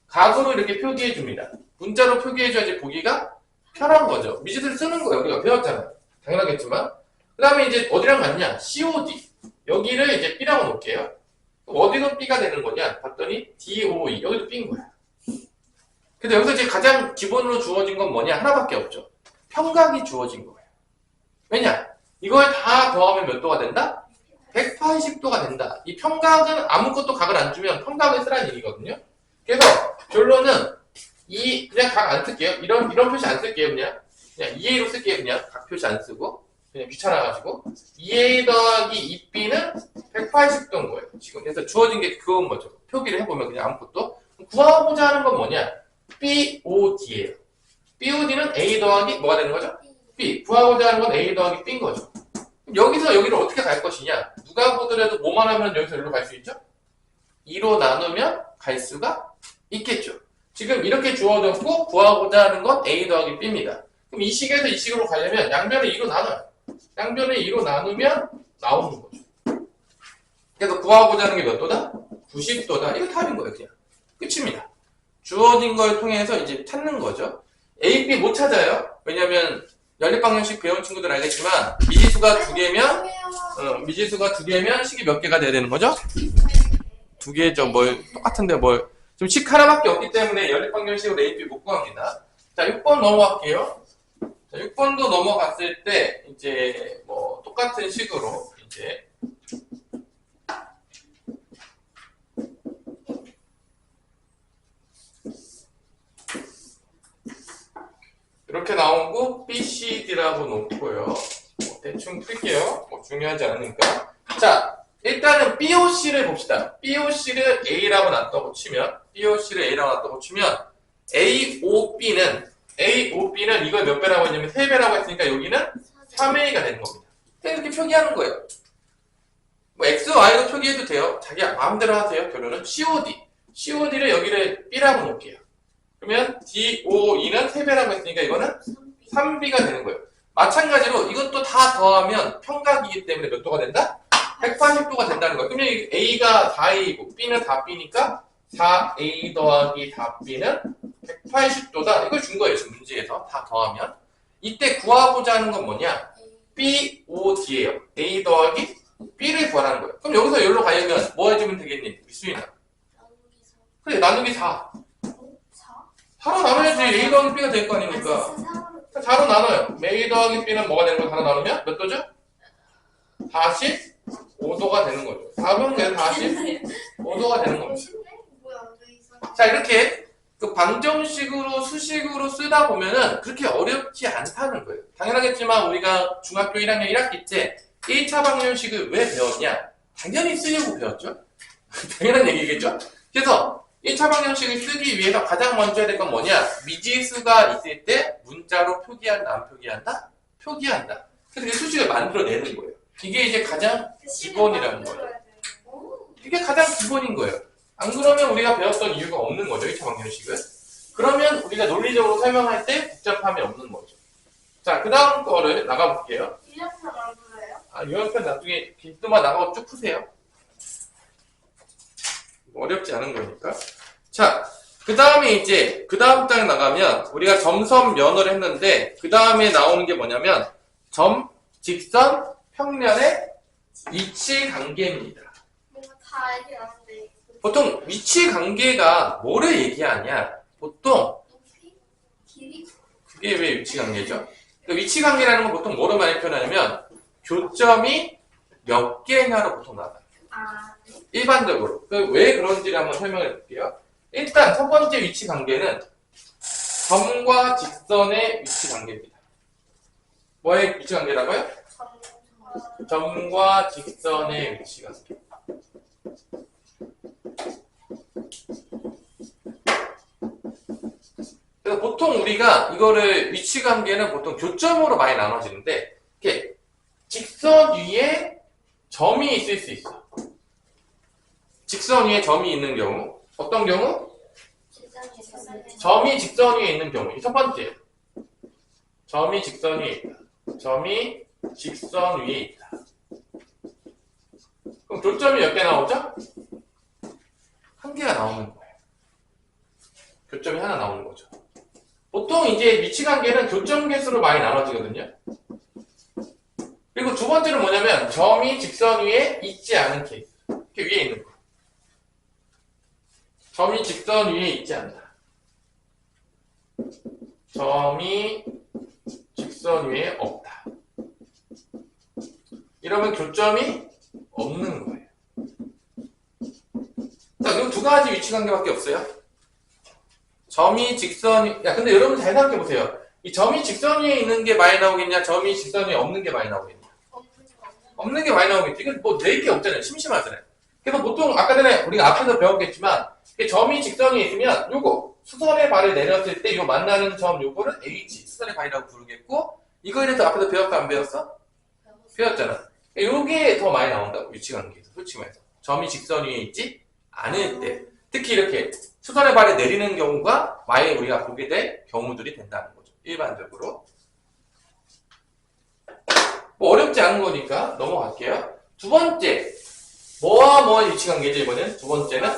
각으로 이렇게 표기해 줍니다. 문자로 표기해 줘야지 보기가 편한 거죠. 미지들 쓰는 거예요. 우리가 배웠잖아요. 당연하겠지만 그 다음에 이제 어디랑 같냐 COD 여기를 이제 B라고 놓을게요. 어디는 B가 되는 거냐 봤더니 DOE 여기도 B인 거야. 근데 여기서 이제 가장 기본으로 주어진 건 뭐냐 하나밖에 없죠. 평각이 주어진 거예요. 왜냐 이걸 다 더하면 몇 도가 된다? 180도가 된다. 이 평각은 아무것도 각을 안 주면 평각을 쓰라는 얘기거든요. 그래서 결론은 그냥 각 안 쓸게요. 이런 표시 안 쓸게요. 그냥 2A로 쓸게요. 그냥 각 표시 안 쓰고 그냥 귀찮아가지고 2A 더하기 2B는 180도인 거예요. 지금 그래서 주어진 게 그건 뭐죠? 표기를 해보면 그냥 아무것도 구하고자 하는 건 뭐냐? BOD예요. BOD는 A 더하기 뭐가 되는 거죠? B. 구하고자 하는 건 A 더하기 B인 거죠. 그럼 여기서 여기를 어떻게 갈 것이냐? 누가 보더라도 뭐만 하면 여기서 여기로 갈 수 있죠? 2로 나누면 갈 수가 있겠죠. 지금 이렇게 주어졌고 구하고자 하는 건 A 더하기 B입니다. 그럼 이 식에서 이 식으로 가려면 양변을 2로 나눠요. 양변을 2로 나누면 나오는 거죠. 그래서 구하고자 하는 게 몇 도다? 90도다. 이거 답인 거예요. 그냥 끝입니다. 주어진 걸 통해서 이제 찾는 거죠. A, B 못 찾아요. 왜냐면 연립방정식 배운 친구들 알겠지만 미지수가 두 개면 미지수가 두 개면 식이 몇 개가 돼야 되는 거죠? 두 개죠. 뭘 똑같은데 뭘 지금 식 하나밖에 없기 때문에 연립방정식으로 A, B 못 구합니다. 자, 6번 넘어갈게요. 자, 6번도 넘어갔을 때 이제 뭐 똑같은 식으로 이제 이렇게 나오고 B, C, D라고 놓고요. 뭐 대충 풀게요. 뭐 중요하지 않으니까. 자, 일단은 BOC를 봅시다. BOC를 A라고 놨다고 치면 BOC를 A라고 놨다고 치면 AOB는 이걸 몇 배라고 했냐면 3배라고 했으니까 여기는 3A가 되는 겁니다. 그냥 이렇게 표기하는 거예요. 뭐 X, Y로 표기해도 돼요. 자기 마음대로 하세요. 결론은 COD를 여기를 B라고 놓을게요. 그러면 DOE는 3배라고 했으니까 이거는 3B가 되는 거예요. 마찬가지로 이것도 다 더하면 평각이기 때문에 몇 도가 된다? 180도가 된다는 거예요. 그러면 A가 4A이고 B는 4B니까 4A 더하기 4B는 180도다. 이걸 준 거예요. 지금 문제에서 다 더하면. 이때 구하고자 하는 건 뭐냐? BOD예요. A 더하기 B를 구하라는 거예요. 그럼 여기서 여기로 가려면 뭐 해주면 되겠니? 미수인아. 그래, 나누기 4. 4로 나눠야지 A 더하기 B가 될 거 아닙니까? 4로 나눠요. A 더하기 B는 뭐가 되는 거예요? 4로 나누면? 몇 도죠? 45도가 되는 거죠. 4분의 45도가 되는 겁니다. 자, 이렇게 그 방정식으로 수식으로 쓰다 보면은 그렇게 어렵지 않다는 거예요. 당연하겠지만 우리가 중학교 1학년 1학기 때 1차 방정식을 왜 배웠냐? 당연히 쓰려고 배웠죠. 당연한 얘기겠죠. 그래서 1차 방정식을 쓰기 위해서 가장 먼저 해야 될 건 뭐냐? 미지수가 있을 때 문자로 표기한다, 안 표기한다? 표기한다. 그래서 그 수식을 만들어내는 거예요. 이게 이제 가장 기본이라는 거예요. 이게 가장 기본인 거예요. 안 그러면 우리가 배웠던 이유가 없는 거죠, 1차 방정식을. 그러면 우리가 논리적으로 설명할 때 복잡함이 없는 거죠. 자, 그 다음 거를 나가볼게요. 유형편 안 불러요? 아, 유형편 나중에 길도만 나가고 쭉 푸세요. 어렵지 않은 거니까. 자, 그 다음에 이제, 그 다음 장에 나가면, 우리가 점선 면을 했는데, 그 다음에 나오는 게 뭐냐면, 점, 직선, 평면의 위치 관계입니다. 뭔가 다 알긴 아는데. 보통 위치 관계가 뭐를 얘기하냐? 보통, 높이? 길이? 그게 왜 위치 관계죠? 그 위치 관계라는 건 보통 뭐로 많이 표현하냐면, 교점이 몇 개냐로 보통 나와요. 아, 일반적으로. 왜 그런지를 한번 설명해 볼게요. 일단 첫 번째 위치 관계는 점과 직선의 위치 관계입니다. 뭐의 위치 관계라고요? 점과 직선의 위치 관계. 그래서 보통 우리가 이거를 위치 관계는 보통 교점으로 많이 나눠지는데 이렇게 직선 위에 점이 있을 수 있어. 직선 위에 점이 있는 경우, 어떤 경우? 점이 직선 위에 있는 경우. 이 첫 번째. 점이 직선 위에 있다. 점이 직선 위에 있다. 그럼 교점이 몇 개 나오죠? 한 개가 나오는 거예요. 교점이 하나 나오는 거죠. 보통 이제 위치 관계는 교점 개수로 많이 나눠지거든요. 그리고 두 번째는 뭐냐면 점이 직선 위에 있지 않은 케이스. 이렇게 위에 있는 거. 점이 직선 위에 있지 않다. 점이 직선 위에 없다. 이러면 교점이 없는 거예요. 자, 그럼 두 가지 위치 관계밖에 없어요. 점이 직선, 야, 근데 여러분 잘 생각해 보세요. 이 점이 직선 위에 있는 게 많이 나오겠냐? 점이 직선 위에 없는 게 많이 나오겠냐? 없는 게 많이 나오겠지. 이건 뭐 낼 게 없잖아요. 심심하잖아요. 그래서 보통 아까 전에 우리가 앞에서 배웠겠지만 점이 직선 위에 있으면 요거 수선의 발을 내렸을 때 요 만나는 점 요거를 H 수선의 발이라고 부르겠고 이거에 대해서 앞에서 배웠어 안 배웠어? 배웠잖아. 요게 더 많이 나온다고 위치 관계에서 솔직히 말해서 점이 직선 위에 있지 않을 때 특히 이렇게 수선의 발을 내리는 경우가 많이 우리가 보게 될 경우들이 된다는 거죠. 일반적으로 뭐 어렵지 않은 거니까 넘어갈게요. 두 번째 뭐와 뭐의 위치 관계죠? 이번엔 두 번째는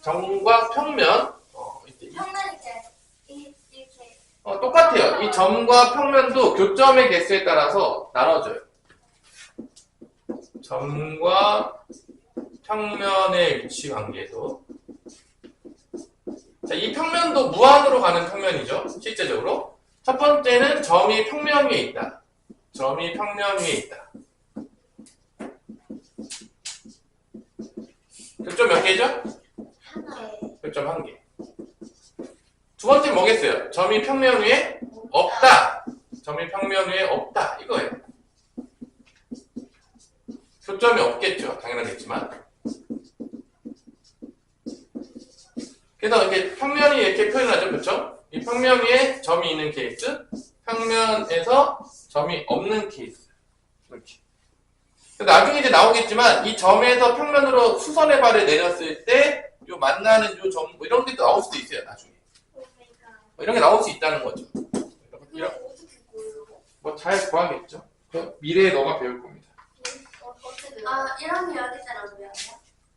점과 평면. 평면 이렇게 이 점과 평면도 교점의 개수에 따라서 나눠져요. 점과 평면의 위치 관계도. 자, 이 평면도 무한으로 가는 평면이죠. 실제적으로. 첫 번째는 점이 평면 위에 있다. 점이 평면 위에 있다. 교점 몇 개죠? 하나. 교점 한 개. 두 번째 뭐겠어요? 점이 평면 위에 없다. 점이 평면 위에 없다. 이거예요. 교점이 없겠죠. 당연하겠지만. 그래서 이렇게 평면이 이렇게 표현하죠. 그렇죠? 이 평면 위에 점이 있는 케이스, 평면에서 점이 없는 케이스. 이렇게. 나중에 이제 나오겠지만 이 점에서 평면으로 수선의 발을 내렸을 때 요 만나는 요 점 뭐 이런 게 또 나올 수도 있어요. 나중에. 뭐 이런 게 나올 수 있다는 거죠. 그럼 어떻게 보여요? 뭐 잘 구하겠죠. 미래에 너가 배울 겁니다. 어떻게 아 1학년 여기 때랑 왜 하냐?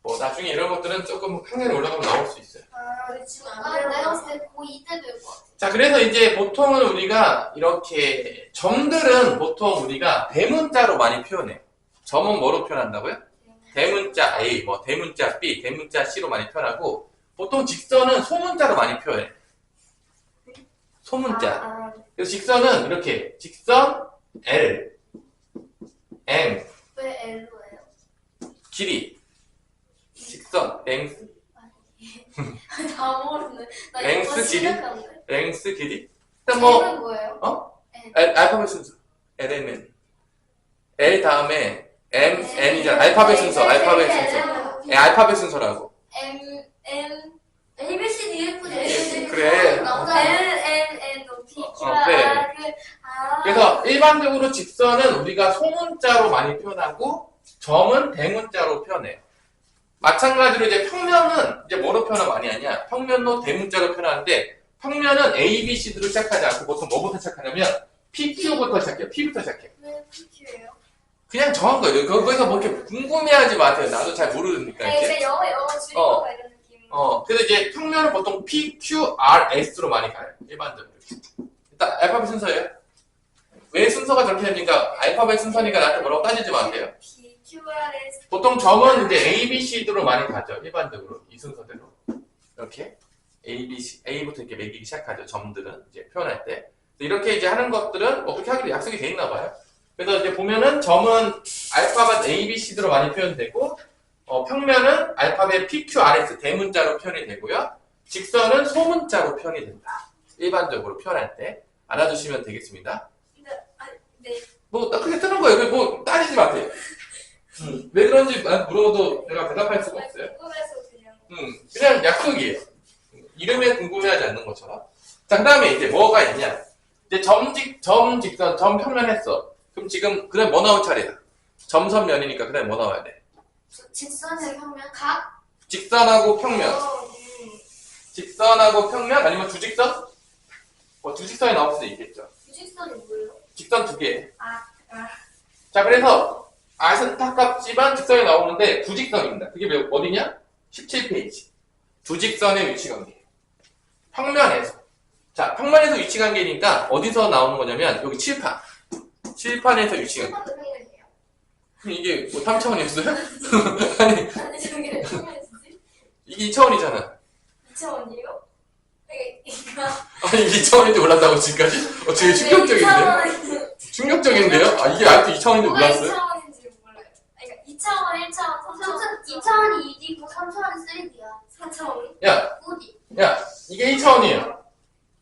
뭐 나중에 이런 것들은 조금 학년이 올라가면 나올 수 있어요. 아, 우리 지금 안 내가 배워. 봤을 때 고2 때 배울 것 같아. 자, 그래서 이제 보통은 우리가 이렇게 점들은 보통 우리가 대문자로 많이 표현해요. 점은 뭐로 표현한다고요? 대문자 A, 뭐 대문자 B, 대문자 C로 많이 표현하고 보통 직선은 소문자로 많이 표현해요. 소문자. 그래서 직선은 이렇게 직선 L, M, 왜 L로 해요? 길이, 직선, 랭스, 다 모르네. 나 랭스 이거 길이? 시작하는데. 랭스, 길이. 일단 뭐 L은 뭐예요? 알파벳 순서. LMN. L 다음에 M, N이잖아. 알파벳 순서, 알파벳 순서. 네, 알파벳 순서라고. M A B C D F G 그래. L M N O P Q 그래. R 그래서 일반적으로 직선은 우리가 소문자로 많이 표현하고 점은 대문자로 표현해요. 마찬가지로 이제 평면은 이제 뭐로 표현을 많이 하냐? 평면도 대문자로 표현하는데 평면은 A, B, C로 시작하지 않고 보통 뭐부터 시작하냐면 PQ부터 시작해요. P부터 시작해요. 왜 PQ예요? 그냥 정한 거예요. 거기서 뭐 이렇게 궁금해하지 마세요. 나도 잘 모르니까 아니 이렇게. 근데 영어 줄이고 이런 느낌. 그래서 이제 평면은 보통 P, Q, R, S로 많이 가요. 일반적으로. 일단 알파벳 순서예요. 왜 순서가 저렇게 됩니까? 알파벳 순서니까 나한테 뭐라고 따지지 마세요. P Q R S 보통 점은 이제 A, B, C로 많이 가죠. 일반적으로. 이 순서대로. 이렇게. A, B, C, A부터 이렇게 매기기 시작하죠. 점들은 이제 표현할 때. 이렇게 이제 하는 것들은 뭐 그렇게 하기로 약속이 돼 있나 봐요. 그래서 이제 보면은 점은 알파벳 A, B, C로 많이 표현되고, 평면은 알파벳 P, Q, R, S 대문자로 표현이 되고요. 직선은 소문자로 표현이 된다. 일반적으로 표현할 때. 알아두시면 되겠습니다. 네. 뭐, 딱 크게 뜨는 거예요. 뭐, 따지지 마세요. 왜 그런지 물어도 내가 대답할 수가 없어요. 궁금해서 그냥. 그냥 약속이에요. 이름에 궁금해하지 않는 것처럼. 자, 그 다음에 이제 뭐가 있냐. 이제 점, 직선, 점 평면 했어. 그럼 지금, 그 다음에 뭐 나올 차례야? 점선면이니까 그 다음에 뭐 나와야 돼? 직선의 평면 각. 직선하고 평면. 직선하고 평면 아니면 주직선? 뭐 주직선이 나올 수도 있겠죠. 직선이 뭐예요? 직선 두 개. 아. 자, 그래서 안타깝지만 직선이 나오는데 부직선입니다. 그게 어디냐? 17페이지. 두직선의 위치관계. 평면에서. 자, 평면에서 위치관계니까 어디서 나오는 거냐면 여기 칠판. 칠판에서 위치관계. 칠판도 평면이에요. 이게 뭐 3차원이었어요? 아니, 아니 저게 평면이지? 이게 2차원이잖아. 2차원이에요? 아니, 2차원인지 몰랐다고 지금까지? 되게 충격적인데요? 충격적인데요? 아, 이게 아직도 2차원인지 몰랐어요? 2차원인지 몰라요. 그러니까 2차원, 1차원, 3차원, 2차원이 2D고 3차원이 3D야. 4차원. 야, 뿌디. 야, 이게 1차원이에요.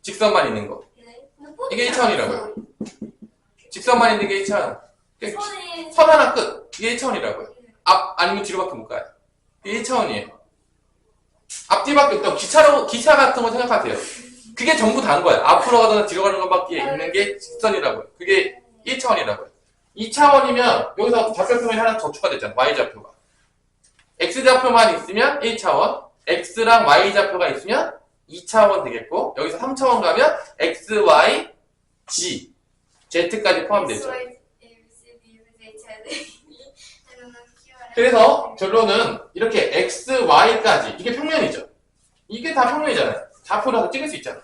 직선만 있는 거. 네. 이게 1차원이라고요. 직선만 있는 게 1차원. 선이 선 하나 끝. 이게 1차원이라고요. 앞, 아니면 뒤로밖에 못 가요. 이게 1차원이에요. 앞뒤밖에 없다고. 기차 같은 거 생각하세요. 그게 전부 다인 거예요. 앞으로 가거나 뒤로 가는 것밖에 있는 게 직선이라고요. 그게 1차원이라고요. 2차원이면 여기서 좌표표면이 하나 더 추가됐잖아요. Y좌표가. X좌표만 있으면 1차원, X랑 Y좌표가 있으면 2차원 되겠고, 여기서 3차원 가면 X, Y, G, Z까지 포함되죠. 그래서 결론은 이렇게 X, Y까지 이게 평면이죠. 이게 다 평면이잖아요. 좌표로 다 찍을 수 있잖아.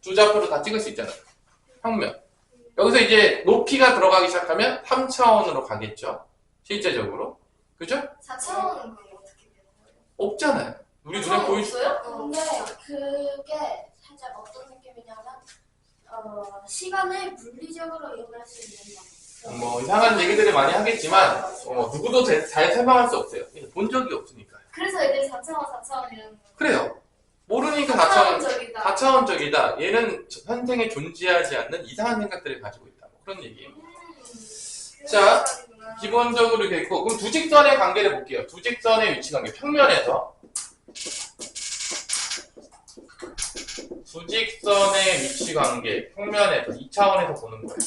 두 좌표로 다 찍을 수 있잖아. 평면. 여기서 이제 높이가 들어가기 시작하면 3차원으로 가겠죠. 실제적으로. 그죠? 4차원은 그럼 어떻게 되는 거예요? 없잖아요. 우리 눈에 보일 수 없어요? 근데 그게 살짝 어떤 느낌이냐면 시간을 물리적으로 이용할 수 있는 거. 뭐 이상한 얘기들을 많이 하겠지만 누구도 잘 설명할 수 없어요. 본 적이 없으니까요. 그래서 애들이 4차원 이러는 거. 그래요. 모르니까 4차원, 4차원적이다. 4차원적이다. 얘는 현생에 존재하지 않는 이상한 생각들을 가지고 있다. 뭐 그런 얘기예요. 자, 기본적으로 이렇게 있고, 그럼 두 직선의 관계를 볼게요. 두 직선의 위치 관계. 평면에서 두 직선의 위치 관계, 평면에서 2차원에서 보는 거예요.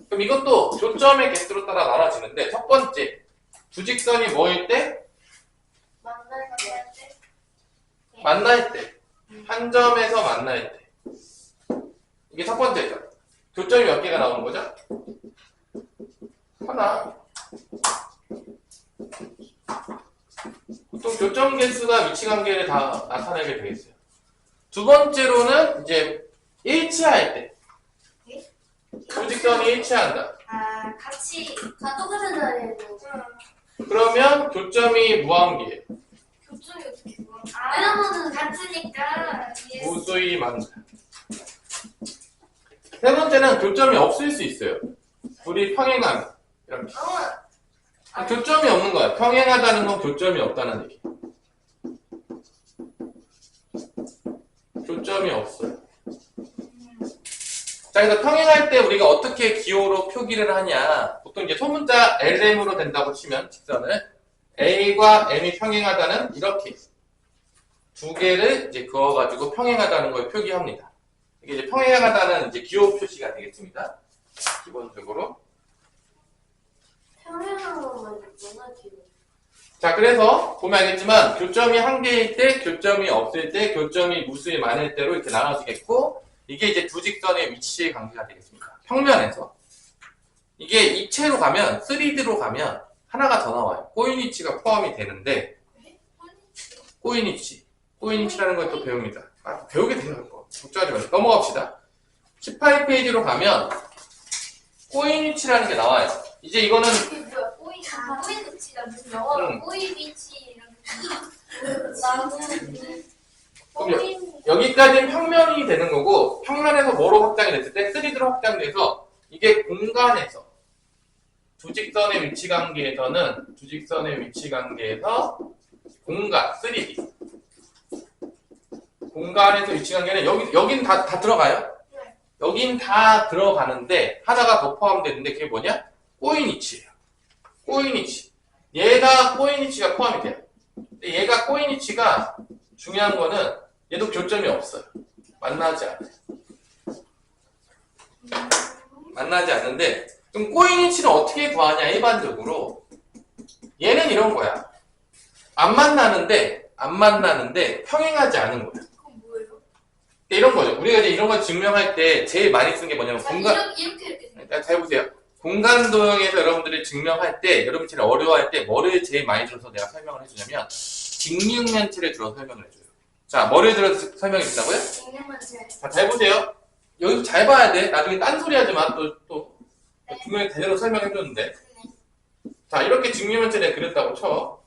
그럼 이것도 교점의 개수로 따라 나눠지는데, 첫 번째, 두 직선이 뭐일 때? 만날 때. 한 점에서 만날 때. 이게 첫 번째죠. 교점이 몇 개가 나오는 거죠? 하나. 보통 교점 개수가 위치 관계를 다 나타내게 되겠어요. 두 번째로는 이제 일치할 때. 두 직선이 일치한다. 아, 같이 다 똑같은 자리에도. 그러면 교점이 무한계예요. 교점이 어떻게 그거? 왜냐면은 같으니까. 무수히 많다. 세 번째는 교점이 없을 수 있어요. 둘이 평행하면. 이렇게. 교점이 없는 거야. 평행하다는 건 교점이 없다는 얘기. 교점이 없어요. 자, 그래서 평행할 때 우리가 어떻게 기호로 표기를 하냐. 보통 이제 소문자 LM으로 된다고 치면 직선을 A과 M이 평행하다는 이렇게 두 개를 이제 그어가지고 평행하다는 걸 표기합니다. 이게 이제 평행하다는 이제 기호 표시가 되겠습니다. 기본적으로. 평행한 것만 있구나, 뒤로. 자, 그래서 보면 알겠지만 교점이 한 개일 때, 교점이 없을 때, 교점이 무수히 많을 때로 이렇게 나눠지겠고, 이게 이제 두 직선의 위치의 관계가 되겠습니다. 평면에서. 이게 입체로 가면, 3D로 가면 하나가 더 나와요. 꼬인위치가 포함이 되는데, 꼬인위치. 꼬인위치라는 걸 또 배웁니다. 배우게 돼요, 이거. 걱정하지 마세요. 넘어갑시다. 18페이지로 가면, 꼬인위치라는 게 나와요. 이제 이거는 이게 뭐야? 꼬이 위치가 무슨 영어로 응. 꼬이 위치 이런 나는 그럼 여기까지는 평면이 되는 거고, 평면에서 뭐로 확장이 됐을 때 3D로 확장돼서 이게 공간에서 두 직선의 위치 관계에서 공간 3D 공간에서 위치 관계는 여긴 다 들어가요. 네. 여긴 다 들어가는데 하나가 더 포함되는데 그게 뭐냐? 꼬인위치예요. 꼬인위치. 얘가 꼬인위치가 포함이 돼요. 근데 얘가 꼬인위치가 중요한 거는 얘도 교점이 없어요. 만나지 않아요. 만나지 않는데 그럼 꼬인위치는 어떻게 구하냐 일반적으로 얘는 이런 거야. 안 만나는데 평행하지 않은 거야. 그건 뭐예요? 이런 거죠. 우리가 이제 이런 걸 증명할 때 제일 많이 쓴 게 뭐냐면 공간. 이렇게 잘 보세요. 공간 도형에서 여러분들이 증명할 때, 여러분이 제일 어려워할 때 뭐를 제일 많이 들어서 내가 설명을 해주냐면 직육면체를 들어서 설명을 해줘요. 자, 뭐를 들어서 설명해 준다고요? 직육면체. 자, 잘 보세요. 여기서 잘 봐야 돼. 나중에 딴소리 하지 마. 또 분명히 제대로 설명해 줬는데. 자, 이렇게 직육면체 내가 그렸다고 쳐.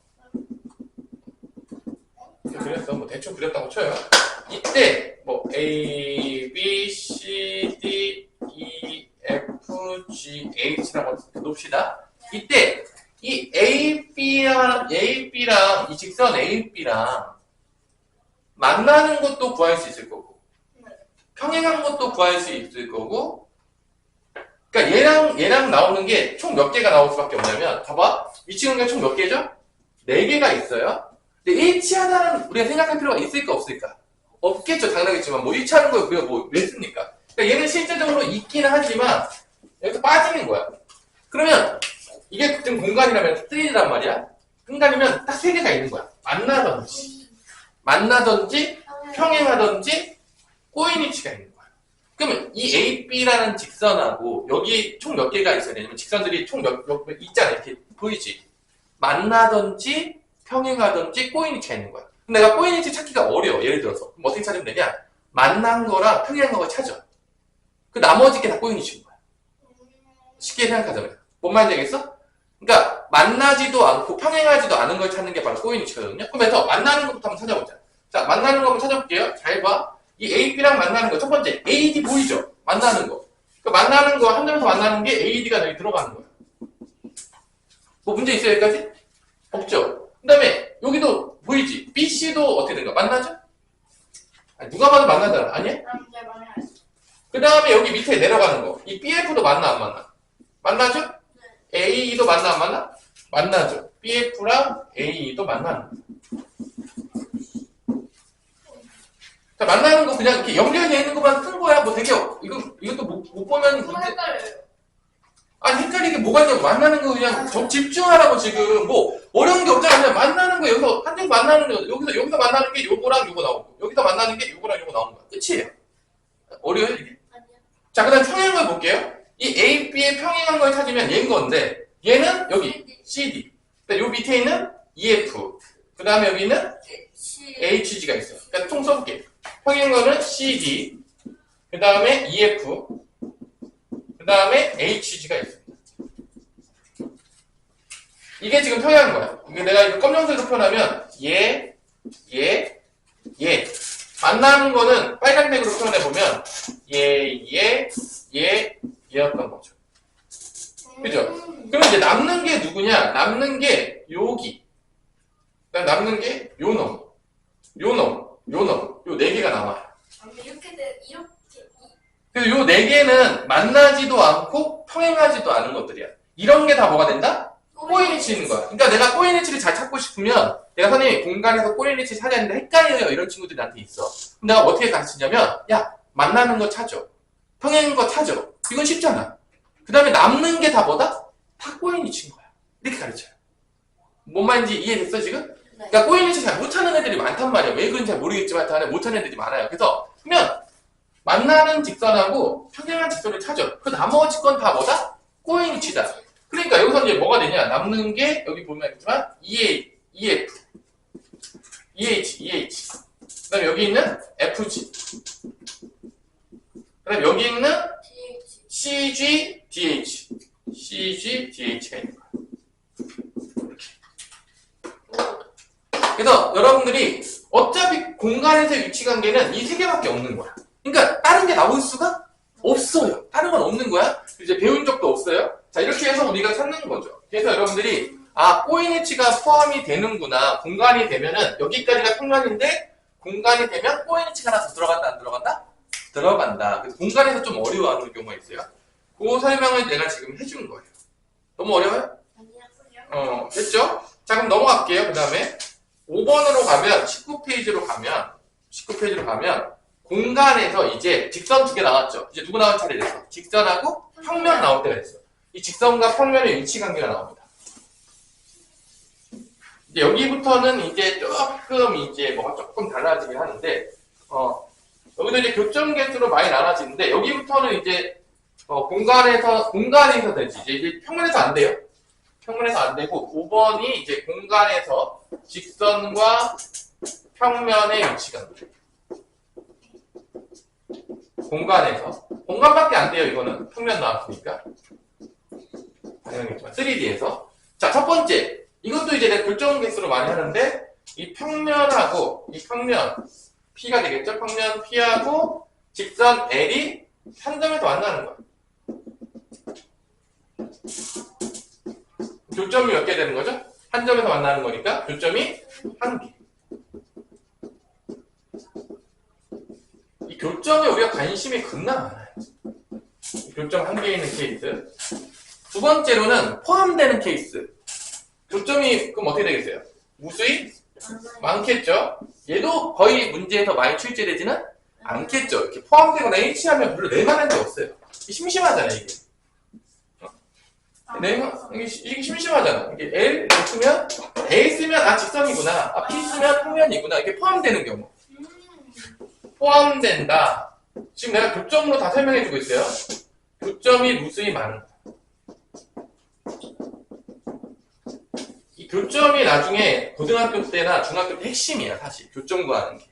그렸어. 뭐 대충 그렸다고 쳐요. 이때 뭐 A, B, C, D, E, F, G, H라고 놓읍시다. 이때 이 AB랑 이 직선 AB랑 만나는 것도 구할 수 있을 거고 평행한 것도 구할 수 있을 거고 그러니까 얘랑 나오는 게 총 몇 개가 나올 수밖에 없냐면 봐봐. 위치 관계가 총 몇 개죠? 4개가 있어요. 근데 일치하다는 우리가 생각할 필요가 있을까 없을까? 없겠죠. 당연하겠지만 뭐 일치하는 걸 우리가 왜 씁니까? 그러니까 얘는 실제적으로 있기는 하지만 여기서 빠지는 거야. 그러면 이게 지금 공간이라면 3D란 말이야. 공간이면 딱 3개가 있는 거야. 만나든지 평행하든지 꼬인위치가 있는 거야. 그러면 이 AB라는 직선하고 여기 총 몇 개가 있어야 되냐면 직선들이 총 몇 있잖아. 이렇게 보이지? 만나든지 평행하든지 꼬인위치가 있는 거야. 근데 내가 꼬인위치 찾기가 어려워. 예를 들어서 그럼 어떻게 찾으면 되냐? 만난 거랑 평행한 걸 찾아. 그 나머지 게 다 꼬인이치인 거야. 쉽게 생각하자면. 뭔 말인지 알겠어? 그러니까 만나지도 않고 평행하지도 않은 걸 찾는 게 바로 꼬인이치거든요. 그래서 만나는 것부터 한번 찾아보자. 자, 만나는 거 한번 찾아볼게요. 잘 봐. 이 A, B랑 만나는 거 첫 번째 AD 보이죠? 만나는 거. 그 만나는 거 한 점에서 만나는 게 AD가 여기 들어가는 거야. 뭐 문제 있어요 여기까지? 없죠. 그 다음에 여기도 보이지? BC도 어떻게 된가? 만나죠? 아니, 누가 봐도 만나잖아. 아니야? 남자 만나요. 그 다음에 여기 밑에 내려가는 거. 이 BF도 만나 안 만나? 만나죠? AE도 만나 안 만나? 만나죠. BF랑 AE도 만나는 거. 자, 만나는 거 그냥 이렇게 연결되어 있는 것만 큰 거야. 뭐 되게, 이것도 못 보면 좀 문제. 헷갈려요. 아니, 헷갈리게 뭐가 있냐고. 만나는 거 그냥 집중하라고 지금. 뭐, 어려운 게 없잖아. 그냥 만나는 거, 여기서, 한 점 만나는 거, 여기서 만나는 게 요거랑 요거 나오고, 여기서 만나는 게 요거랑 요거 나오는 거야. 끝이에요. 어려워요, 이게? 아니요. 자, 그 다음 평행을 볼게요. 이 A, B의 평행한 걸 찾으면 얘인 건데, 얘는 여기, CD. 요 밑에 있는 EF. 그 다음에 여기는 HG가 있어. 그러니까 총 써볼게요. 평행거는 CD, 그 다음에 EF, 그 다음에 HG가 있습니다. 이게 지금 평행한 거야. 이게 내가 이거 검정색으로 표현하면 얘. 만나는 거는 빨간색으로 표현해보면 얘였던 거죠. 그죠? 그럼 이제 남는 게 누구냐? 남는 게 여기. 그다음 남는 게 요 놈. 요 네 개가 남아요. 이렇게 그래서 요 네 개는 만나지도 않고 평행하지도 않은 것들이야. 이런 게 다 뭐가 된다? 꼬인이치는 거야. 그러니까 내가 꼬인이치를 잘 찾고 싶으면 내가 선생님이 공간에서 꼬인이치 찾아야 하는데 헷갈려요. 이런 친구들이 나한테 있어. 그럼 내가 어떻게 가르치냐면 야, 만나는 거 찾아. 평행한 거 찾아. 이건 쉽잖아. 그 다음에 남는 게 다 뭐다? 다 꼬인이치인 거야. 이렇게 가르쳐요. 뭔 말인지 이해됐어 지금? 그러니까 꼬인이치 잘 못하는 애들이 많단 말이야. 왜 그런지 잘 모르겠지만 다들 못하는 애들이 많아요. 그래서 그러면 만나는 직선하고 평행한 직선을 찾아. 그 나머지 건 다 뭐다? 꼬인이치다. 그러니까 여기서 이제 뭐가 되냐? 남는 게 여기 보면 알겠지만 EF, EH. 그 다음에 여기 있는 FG. 그 다음에 여기 있는 CG, DH가 있는 거야. 그래서 여러분들이 어차피 공간에서 위치 관계는 이 세 개밖에 없는 거야. 그러니까 다른 게 나올 수가 없어요. 다른 건 없는 거야. 이제 배운 적도 없어요. 자, 이렇게 해서 우리가 찾는 거죠. 그래서 여러분들이 꼬인위치가 포함이 되는구나. 공간이 되면은 여기까지가 평면인데 공간이 되면 꼬인위치가 하나 더 들어간다 안 들어간다? 들어간다. 그래서 공간에서 좀 어려워하는 경우가 있어요. 그 설명을 내가 지금 해준 거예요. 너무 어려워요? 아니요. 됐죠? 자, 그럼 넘어갈게요. 그 다음에 5번으로 가면 19페이지로 가면 공간에서 이제 직선 두 개 나왔죠. 이제 누구 나올 차례 됐어? 직선하고 평면 나올 때가 됐어. 이 직선과 평면의 위치 관계가 나옵니다. 이제 여기부터는 이제 뭐가 조금 달라지긴 하는데, 여기도 이제 교점 개수로 많이 나눠지는데, 여기부터는 이제, 공간에서 되지. 이제 평면에서 안 돼요. 평면에서 안 되고, 5번이 이제 공간에서 직선과 평면의 위치가 공간밖에 안 돼요. 이거는 평면 나왔으니까. 당연히겠지만 3D에서. 자, 첫 번째. 이것도 이제 내가 교점 개수로 많이 하는데, 이 평면하고 이 평면 P가 되겠죠? 평면 P하고 직선 L이 한 점에서 만나는 거야. 교점이 몇 개 되는 거죠? 한 점에서 만나는 거니까 교점이 한 개. 이 교점에 우리가 관심이 겁나 많아요. 교점 한 개 있는 케이스. 두 번째로는 포함되는 케이스. 교점이 그럼 어떻게 되겠어요? 무수히 많겠죠? 얘도 거의 문제에서 많이 출제되지는 않겠죠. 이렇게 포함되거나 H하면 별로 낼만한 게 없어요. 심심하잖아 이게. 이게 심심하잖아. 이게 L 쓰면 A 쓰면 직선이구나. P 쓰면 평면이구나. 이렇게 포함되는 경우. 포함된다. 지금 내가 교점으로 다 설명해주고 있어요. 교점이 무수히 많은 거야. 이 교점이 나중에 고등학교 때나 중학교 때 핵심이야, 사실. 교점 구하는 게.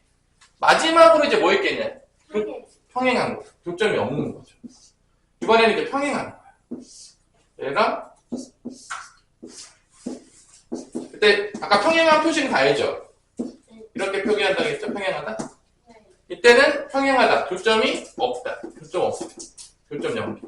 마지막으로 이제 뭐 있겠냐? 평행한 거예요. 교점이 없는 거죠. 이번에는 이제 평행하는 거예요. 얘가 그때 아까 평행한 표시는 다 알죠? 이렇게 표기한다고 했죠? 평행하다? 이때는 평행하다. 교점이 없다. 교점 없다. 교점 0.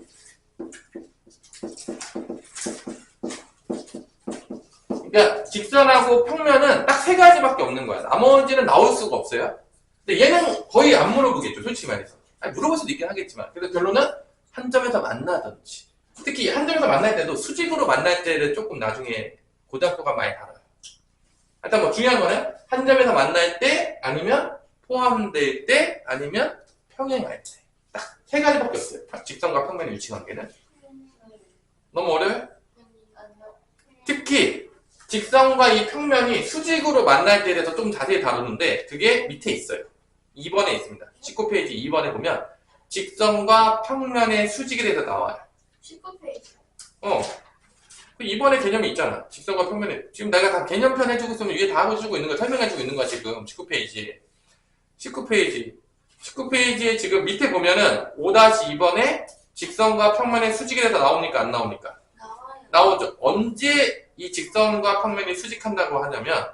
그러니까 직선하고 평면은 딱 세 가지밖에 없는 거야. 나머지는 나올 수가 없어요. 근데 얘는 거의 안 물어보겠죠. 솔직히 말해서. 아니, 물어볼 수도 있긴 하겠지만. 그래서 결론은 한 점에서 만나든지. 특히 한 점에서 만날 때도 수직으로 만날 때를 조금 나중에 고등학교가 많이 다뤄요. 일단 뭐 중요한 거는 한 점에서 만날 때 아니면 포함될 때 아니면 평행할 때. 딱 세 가지밖에 없어요. 직선과 평면의 위치 관계는. 너무 어려워요? 특히 직선과 이 평면이 수직으로 만날 때에 대해서 좀 자세히 다루는데 그게 밑에 있어요. 2번에 있습니다. 19페이지 2번에 보면 직선과 평면의 수직에 대해서 나와요. 19페이지. 2번에 개념이 있잖아. 직선과 평면에. 지금 내가 다 개념편 해주고 있으면 위에 다 해주고 있는 거야. 설명해주고 있는 거야, 지금. 19페이지에. 19페이지에 지금 밑에 보면은 5-2번에 직선과 평면의 수직에 대해서 나옵니까? 안 나옵니까? 나와요. 나오죠. 언제 이 직선과 평면이 수직한다고 하냐면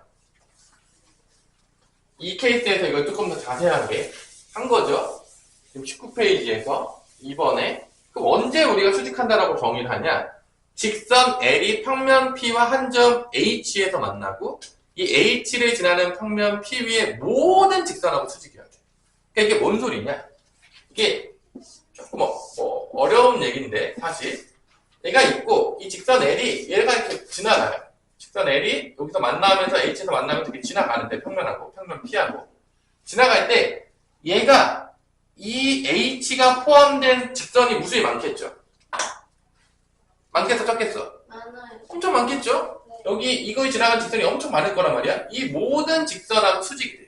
이 케이스에서 이걸 조금 더 자세하게 한 거죠. 지금 19페이지에서 2번에 그럼 언제 우리가 수직한다라고 정의를 하냐? 직선 L이 평면 P와 한 점 H에서 만나고 이 H를 지나는 평면 P 위에 모든 직선하고 수직이어야 돼. 그러니까 이게 뭔 소리냐? 이게 조금 어려운 얘기인데 사실 얘가 있고 이 직선 L이 얘가 이렇게 지나가요. 직선 L이 여기서 만나면서 H에서 만나면서 이렇게 지나가는데 평면하고 평면 P하고 지나갈 때 얘가 이 H가 포함된 직선이 무수히 많겠죠. 많겠어 적겠어? 많아요. 엄청 많겠죠? 네. 여기 이거에 지나간 직선이 엄청 많을 거란 말이야. 이 모든 직선하고 수직이 돼요.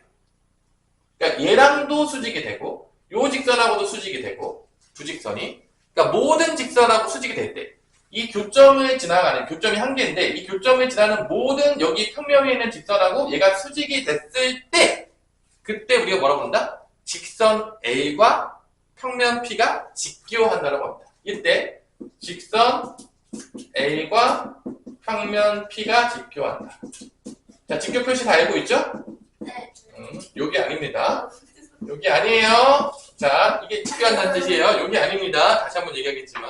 그러니까 얘랑도 수직이 되고 요 직선하고도 수직이 되고 두 직선이 그러니까 모든 직선하고 수직이 될 때 이 교점을 지나가는 교점이 한 개인데 이 교점을 지나는 모든 여기 평면에 있는 직선하고 얘가 수직이 됐을 때 그때 우리가 뭐라고 한다? 직선 A과 평면 P가 직교한다라고 합니다. 이때 직선 A과 평면 P가 직교한다. 자, 직교 표시 다 알고 있죠? 네. 여기 아닙니다. 여기 아니에요. 자, 이게 직교한다는 뜻이에요. 여기 아닙니다. 다시 한번 얘기하겠지만.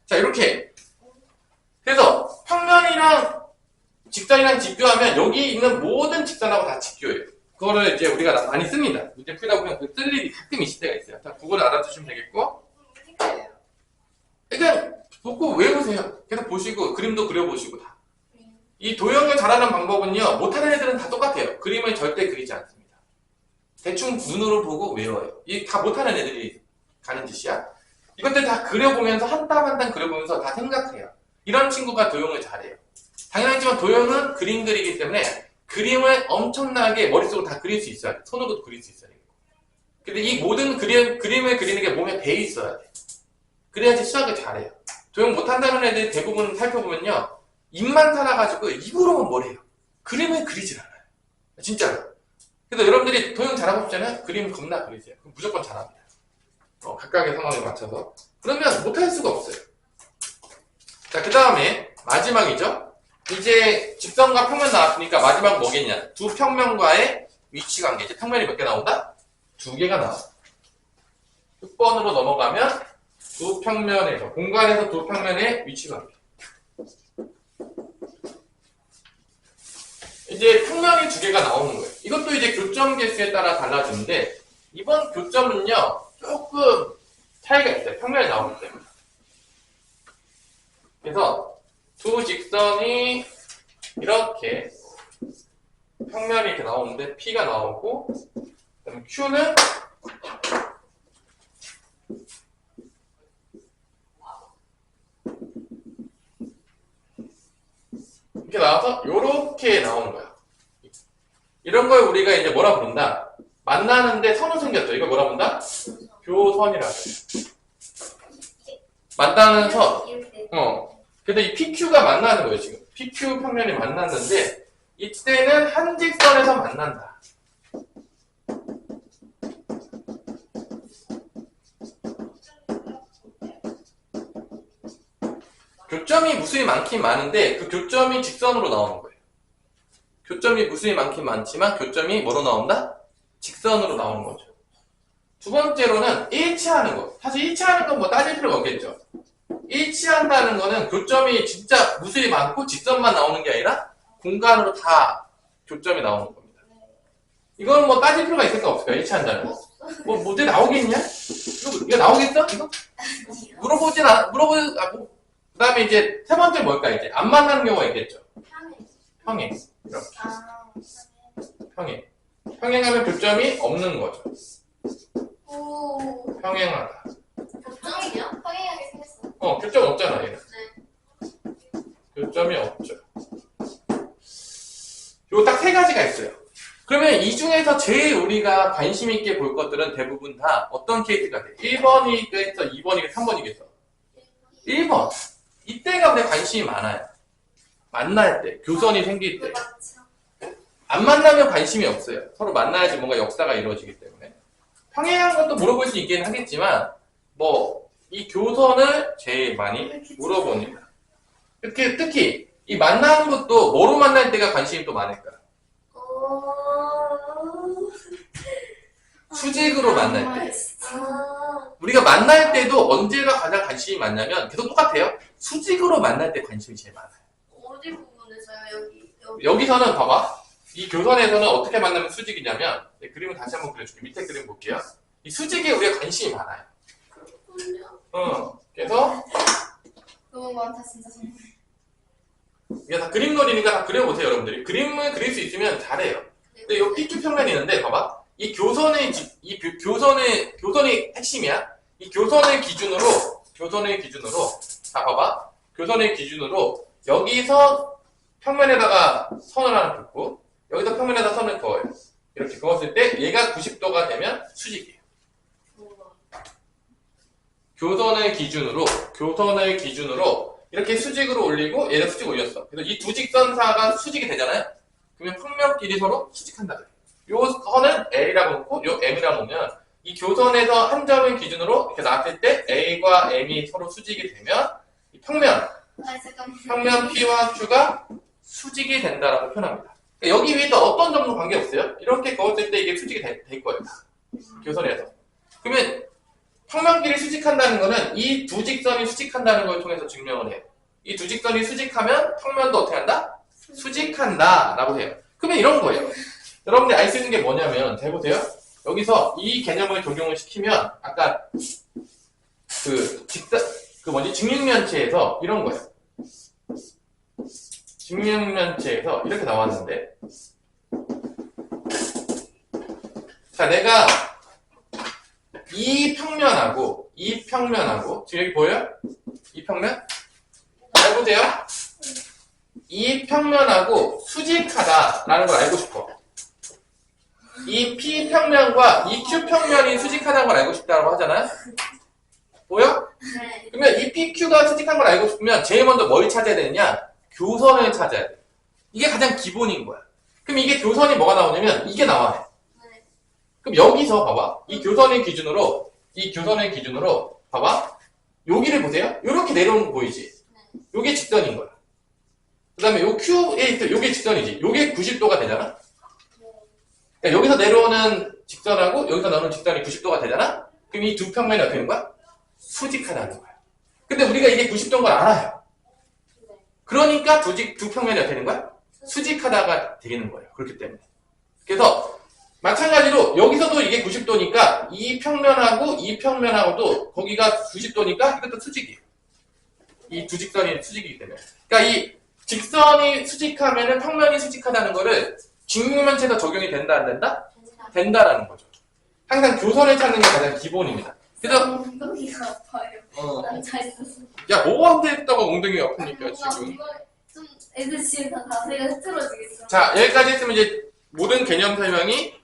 자, 이렇게. 그래서 평면이랑 직선이랑 직교하면 여기 있는 모든 직선하고 다 직교예요. 그거를 이제 우리가 많이 씁니다. 문제 풀다 보면 그 쓸 일이 가끔 있을 때가 있어요. 자, 그걸 알아두시면 되겠고. 그냥 보고 외우세요. 계속 보시고 그림도 그려보시고 다. 이 도형을 잘하는 방법은요. 못하는 애들은 다 똑같아요. 그림을 절대 그리지 않습니다. 대충 눈으로 보고 외워요. 이 다 못하는 애들이 가는 짓이야. 이것들 다 그려보면서 한 땀 한 땀 그려보면서 다 생각해요. 이런 친구가 도형을 잘해요. 당연하지만 도형은 그림 그리기 때문에 그림을 엄청나게 머릿속으로 다 그릴 수 있어야 돼. 손으로도 그릴 수 있어야 되고. 근데 이 모든 그림을 그리는 게 몸에 배에 있어야 돼. 그래야지 수학을 잘해요. 도형 못한다는 애들 대부분 살펴보면요. 입만 살아가지고 입으로만 뭘 해요. 그림을 그리질 않아요. 진짜로. 그래서 여러분들이 도형 잘하고 싶잖아요. 그림 겁나 그리세요. 그럼 무조건 잘합니다. 각각의 상황에 맞춰서. 그러면 못할 수가 없어요. 자, 그 다음에 마지막이죠. 이제 직선과 평면 나왔으니까 마지막 뭐겠냐. 두 평면과의 위치 관계. 이제 평면이 몇 개 나온다? 2개가 나와. 6번으로 넘어가면 두 평면에서 공간에서 두 평면의 위치 관계. 이제 평면이 2개가 나오는 거예요. 이것도 이제 교점 개수에 따라 달라지는데 이번 교점은요 조금 차이가 있어요. 평면이 나오기 때문에. 그래서 두 직선이 이렇게 평면이 이렇게 나오는데 P가 나오고 그다음에 Q는 이렇게 나와서 이렇게 나오는 거야. 이런 걸 우리가 이제 뭐라 부른다? 만나는데 선이 생겼죠. 이걸 뭐라 부른다? 교선이라고 해요. 만나는 선. 그래서 이 PQ가 만나는 거예요, 지금. PQ 평면이 만났는데, 이때는 한 직선에서 만난다. 교점이 무수히 많긴 많은데 그 교점이 직선으로 나오는 거예요. 교점이 무수히 많긴 많지만 교점이 뭐로 나온다? 직선으로 나오는 거죠. 두 번째로는 일치하는 거. 사실 일치하는 건 뭐 따질 필요가 없겠죠. 일치한다는 거는 교점이 진짜 무수히 많고 직선만 나오는 게 아니라 공간으로 다 교점이 나오는 겁니다. 이건 뭐 따질 필요가 있을까 없을까? 일치한다는 거. 뭐 모델 나오겠냐? 이거 나오겠어? 이거? 그 다음에 이제 세 번째 뭘까? 이제 안 만나는 경우가 있겠죠. 평행. 이렇게. 평행. 평행하면 교점이 없는 거죠. 오. 평행하다. 걱정이냐? 평행하게 생겼어. 교점 없잖아, 얘는. 네. 교점이 없죠. 요 딱 세 가지가 있어요. 그러면 이 중에서 제일 우리가 관심 있게 볼 것들은 대부분 다 어떤 케이스가 돼? 1번이겠어, 2번이겠어, 3번이겠어? 1번. 이때가 우리 관심이 많아요. 만날 때, 교선이 생길 때. 맞죠. 안 만나면 관심이 없어요. 서로 만나야지 뭔가 역사가 이루어지기 때문에. 평행한 것도 물어볼 수 있긴 하겠지만, 이 교선을 제일 많이 물어봅니다. 특히, 이 만나는 것도 뭐로 만날 때가 관심이 또 많을까? 수직으로 만날 때. 우리가 만날 때도 언제가 가장 관심이 많냐면 계속 똑같아요. 수직으로 만날 때 관심이 제일 많아요. 어디 부분에서요? 여기. 여기서는 봐봐. 이 교선에서는 어떻게 만나면 수직이냐면 그림을 다시 한번 그려줄게. 밑에 그림 볼게요. 이 수직에 우리가 관심이 많아요. 그렇군요. 그래서 너무 많다 진짜 정말. 이게 다 그림 그리니까 다 그려보세요, 여러분들이. 그림을 그릴 수 있으면 잘해요. 근데 이 PQ 평면이 있는데 봐봐. 이 교선의 핵심이야. 이 교선의 기준으로 자 봐봐. 교선의 기준으로 여기서 평면에다가 선을 하나 긋고 여기서 평면에다 선을 그어요. 이렇게 그었을 때 얘가 90도가 되면 수직이에요. 교선의 기준으로 이렇게 수직으로 올리고 얘를 수직 올렸어. 그래서 이 두 직선사가 수직이 되잖아요. 그러면 평면끼리 서로 수직한다. 요 선은 A라고 놓고 요 M이라고 놓으면 이 교선에서 한 점을 기준으로 이렇게 나왔을 때 A과 M이 서로 수직이 되면 이 평면 P와 Q가 수직이 된다라고 표현합니다. 그러니까 여기 위에 또 어떤 점도 관계없어요. 이렇게 그었을 때 이게 수직이 될 거예요. 교선에서. 그러면 평면끼리 수직한다는 거는 이 두 직선이 수직한다는 걸 통해서 증명을 해요. 이 두 직선이 수직하면 평면도 어떻게 한다? 수직한다 라고 해요. 그러면 이런 거예요. 여러분들이 알 수 있는 게 뭐냐면 잘 보세요. 여기서 이 개념을 적용을 시키면 아까 직육면체에서 이런 거예요. 직육면체에서 이렇게 나왔는데 자 내가 이 평면하고 지금 여기 보여요? 이 평면? 잘 보세요. 이 평면하고 수직하다라는 걸 알고 싶어. 이 P평면과 이 Q평면이 수직하다는 걸 알고 싶다고 하잖아요? 보여? 네. 그러면 이 PQ가 수직한 걸 알고 싶으면 제일 먼저 뭘 찾아야 되느냐? 교선을 찾아야 돼. 이게 가장 기본인 거야. 그럼 이게 교선이 뭐가 나오냐면 이게 나와요. 네. 그럼 여기서 봐봐. 이 교선의 기준으로 봐봐. 여기를 보세요. 이렇게 내려오는 거 보이지? 요게 직선인 거야. 그 다음에 요 Q에 있을 요게 직선이지. 요게 90도가 되잖아? 그러니까 여기서 내려오는 직선하고 여기서 나오는 직선이 90도가 되잖아? 그럼 이 두 평면이 어떻게 되는 거야? 수직하다는 거야. 근데 우리가 이게 90도인 걸 알아요. 그러니까 두 평면이 어떻게 되는 거야? 수직하다가 되는 거예요. 그렇기 때문에. 그래서 마찬가지로 여기서도 이게 90도니까 이 평면하고 이 평면하고도 거기가 90도니까 이것도 수직이에요. 이 두 직선이 수직이기 때문에. 그러니까 이 직선이 수직하면은 평면이 수직하다는 거를 직육면체에서 적용이 된다 안 된다? 된다라는 거죠. 항상 교선을 찾는 게 가장 기본입니다. 그래서 엉덩이가 아파요. 앉아 있어서. 야 뭐가 힘들다고 엉덩이가 아프니까 지금. 좀 애들 지금 다 자세가 흐트러지겠어. 자 여기까지 했으면 이제 모든 개념 설명이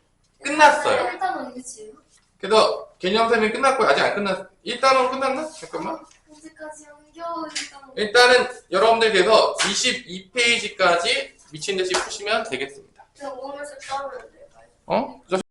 끝났어요. 일단은 이게 지금. 그래서 개념 설명이 끝났고 아직 안 끝났. 1단원 끝났나? 잠깐만. 언제까지 옮겨 일단은 여러분들께서 22페이지까지 미친 듯이 푸시면 되겠습니다. 제가 오늘 색깔을 어?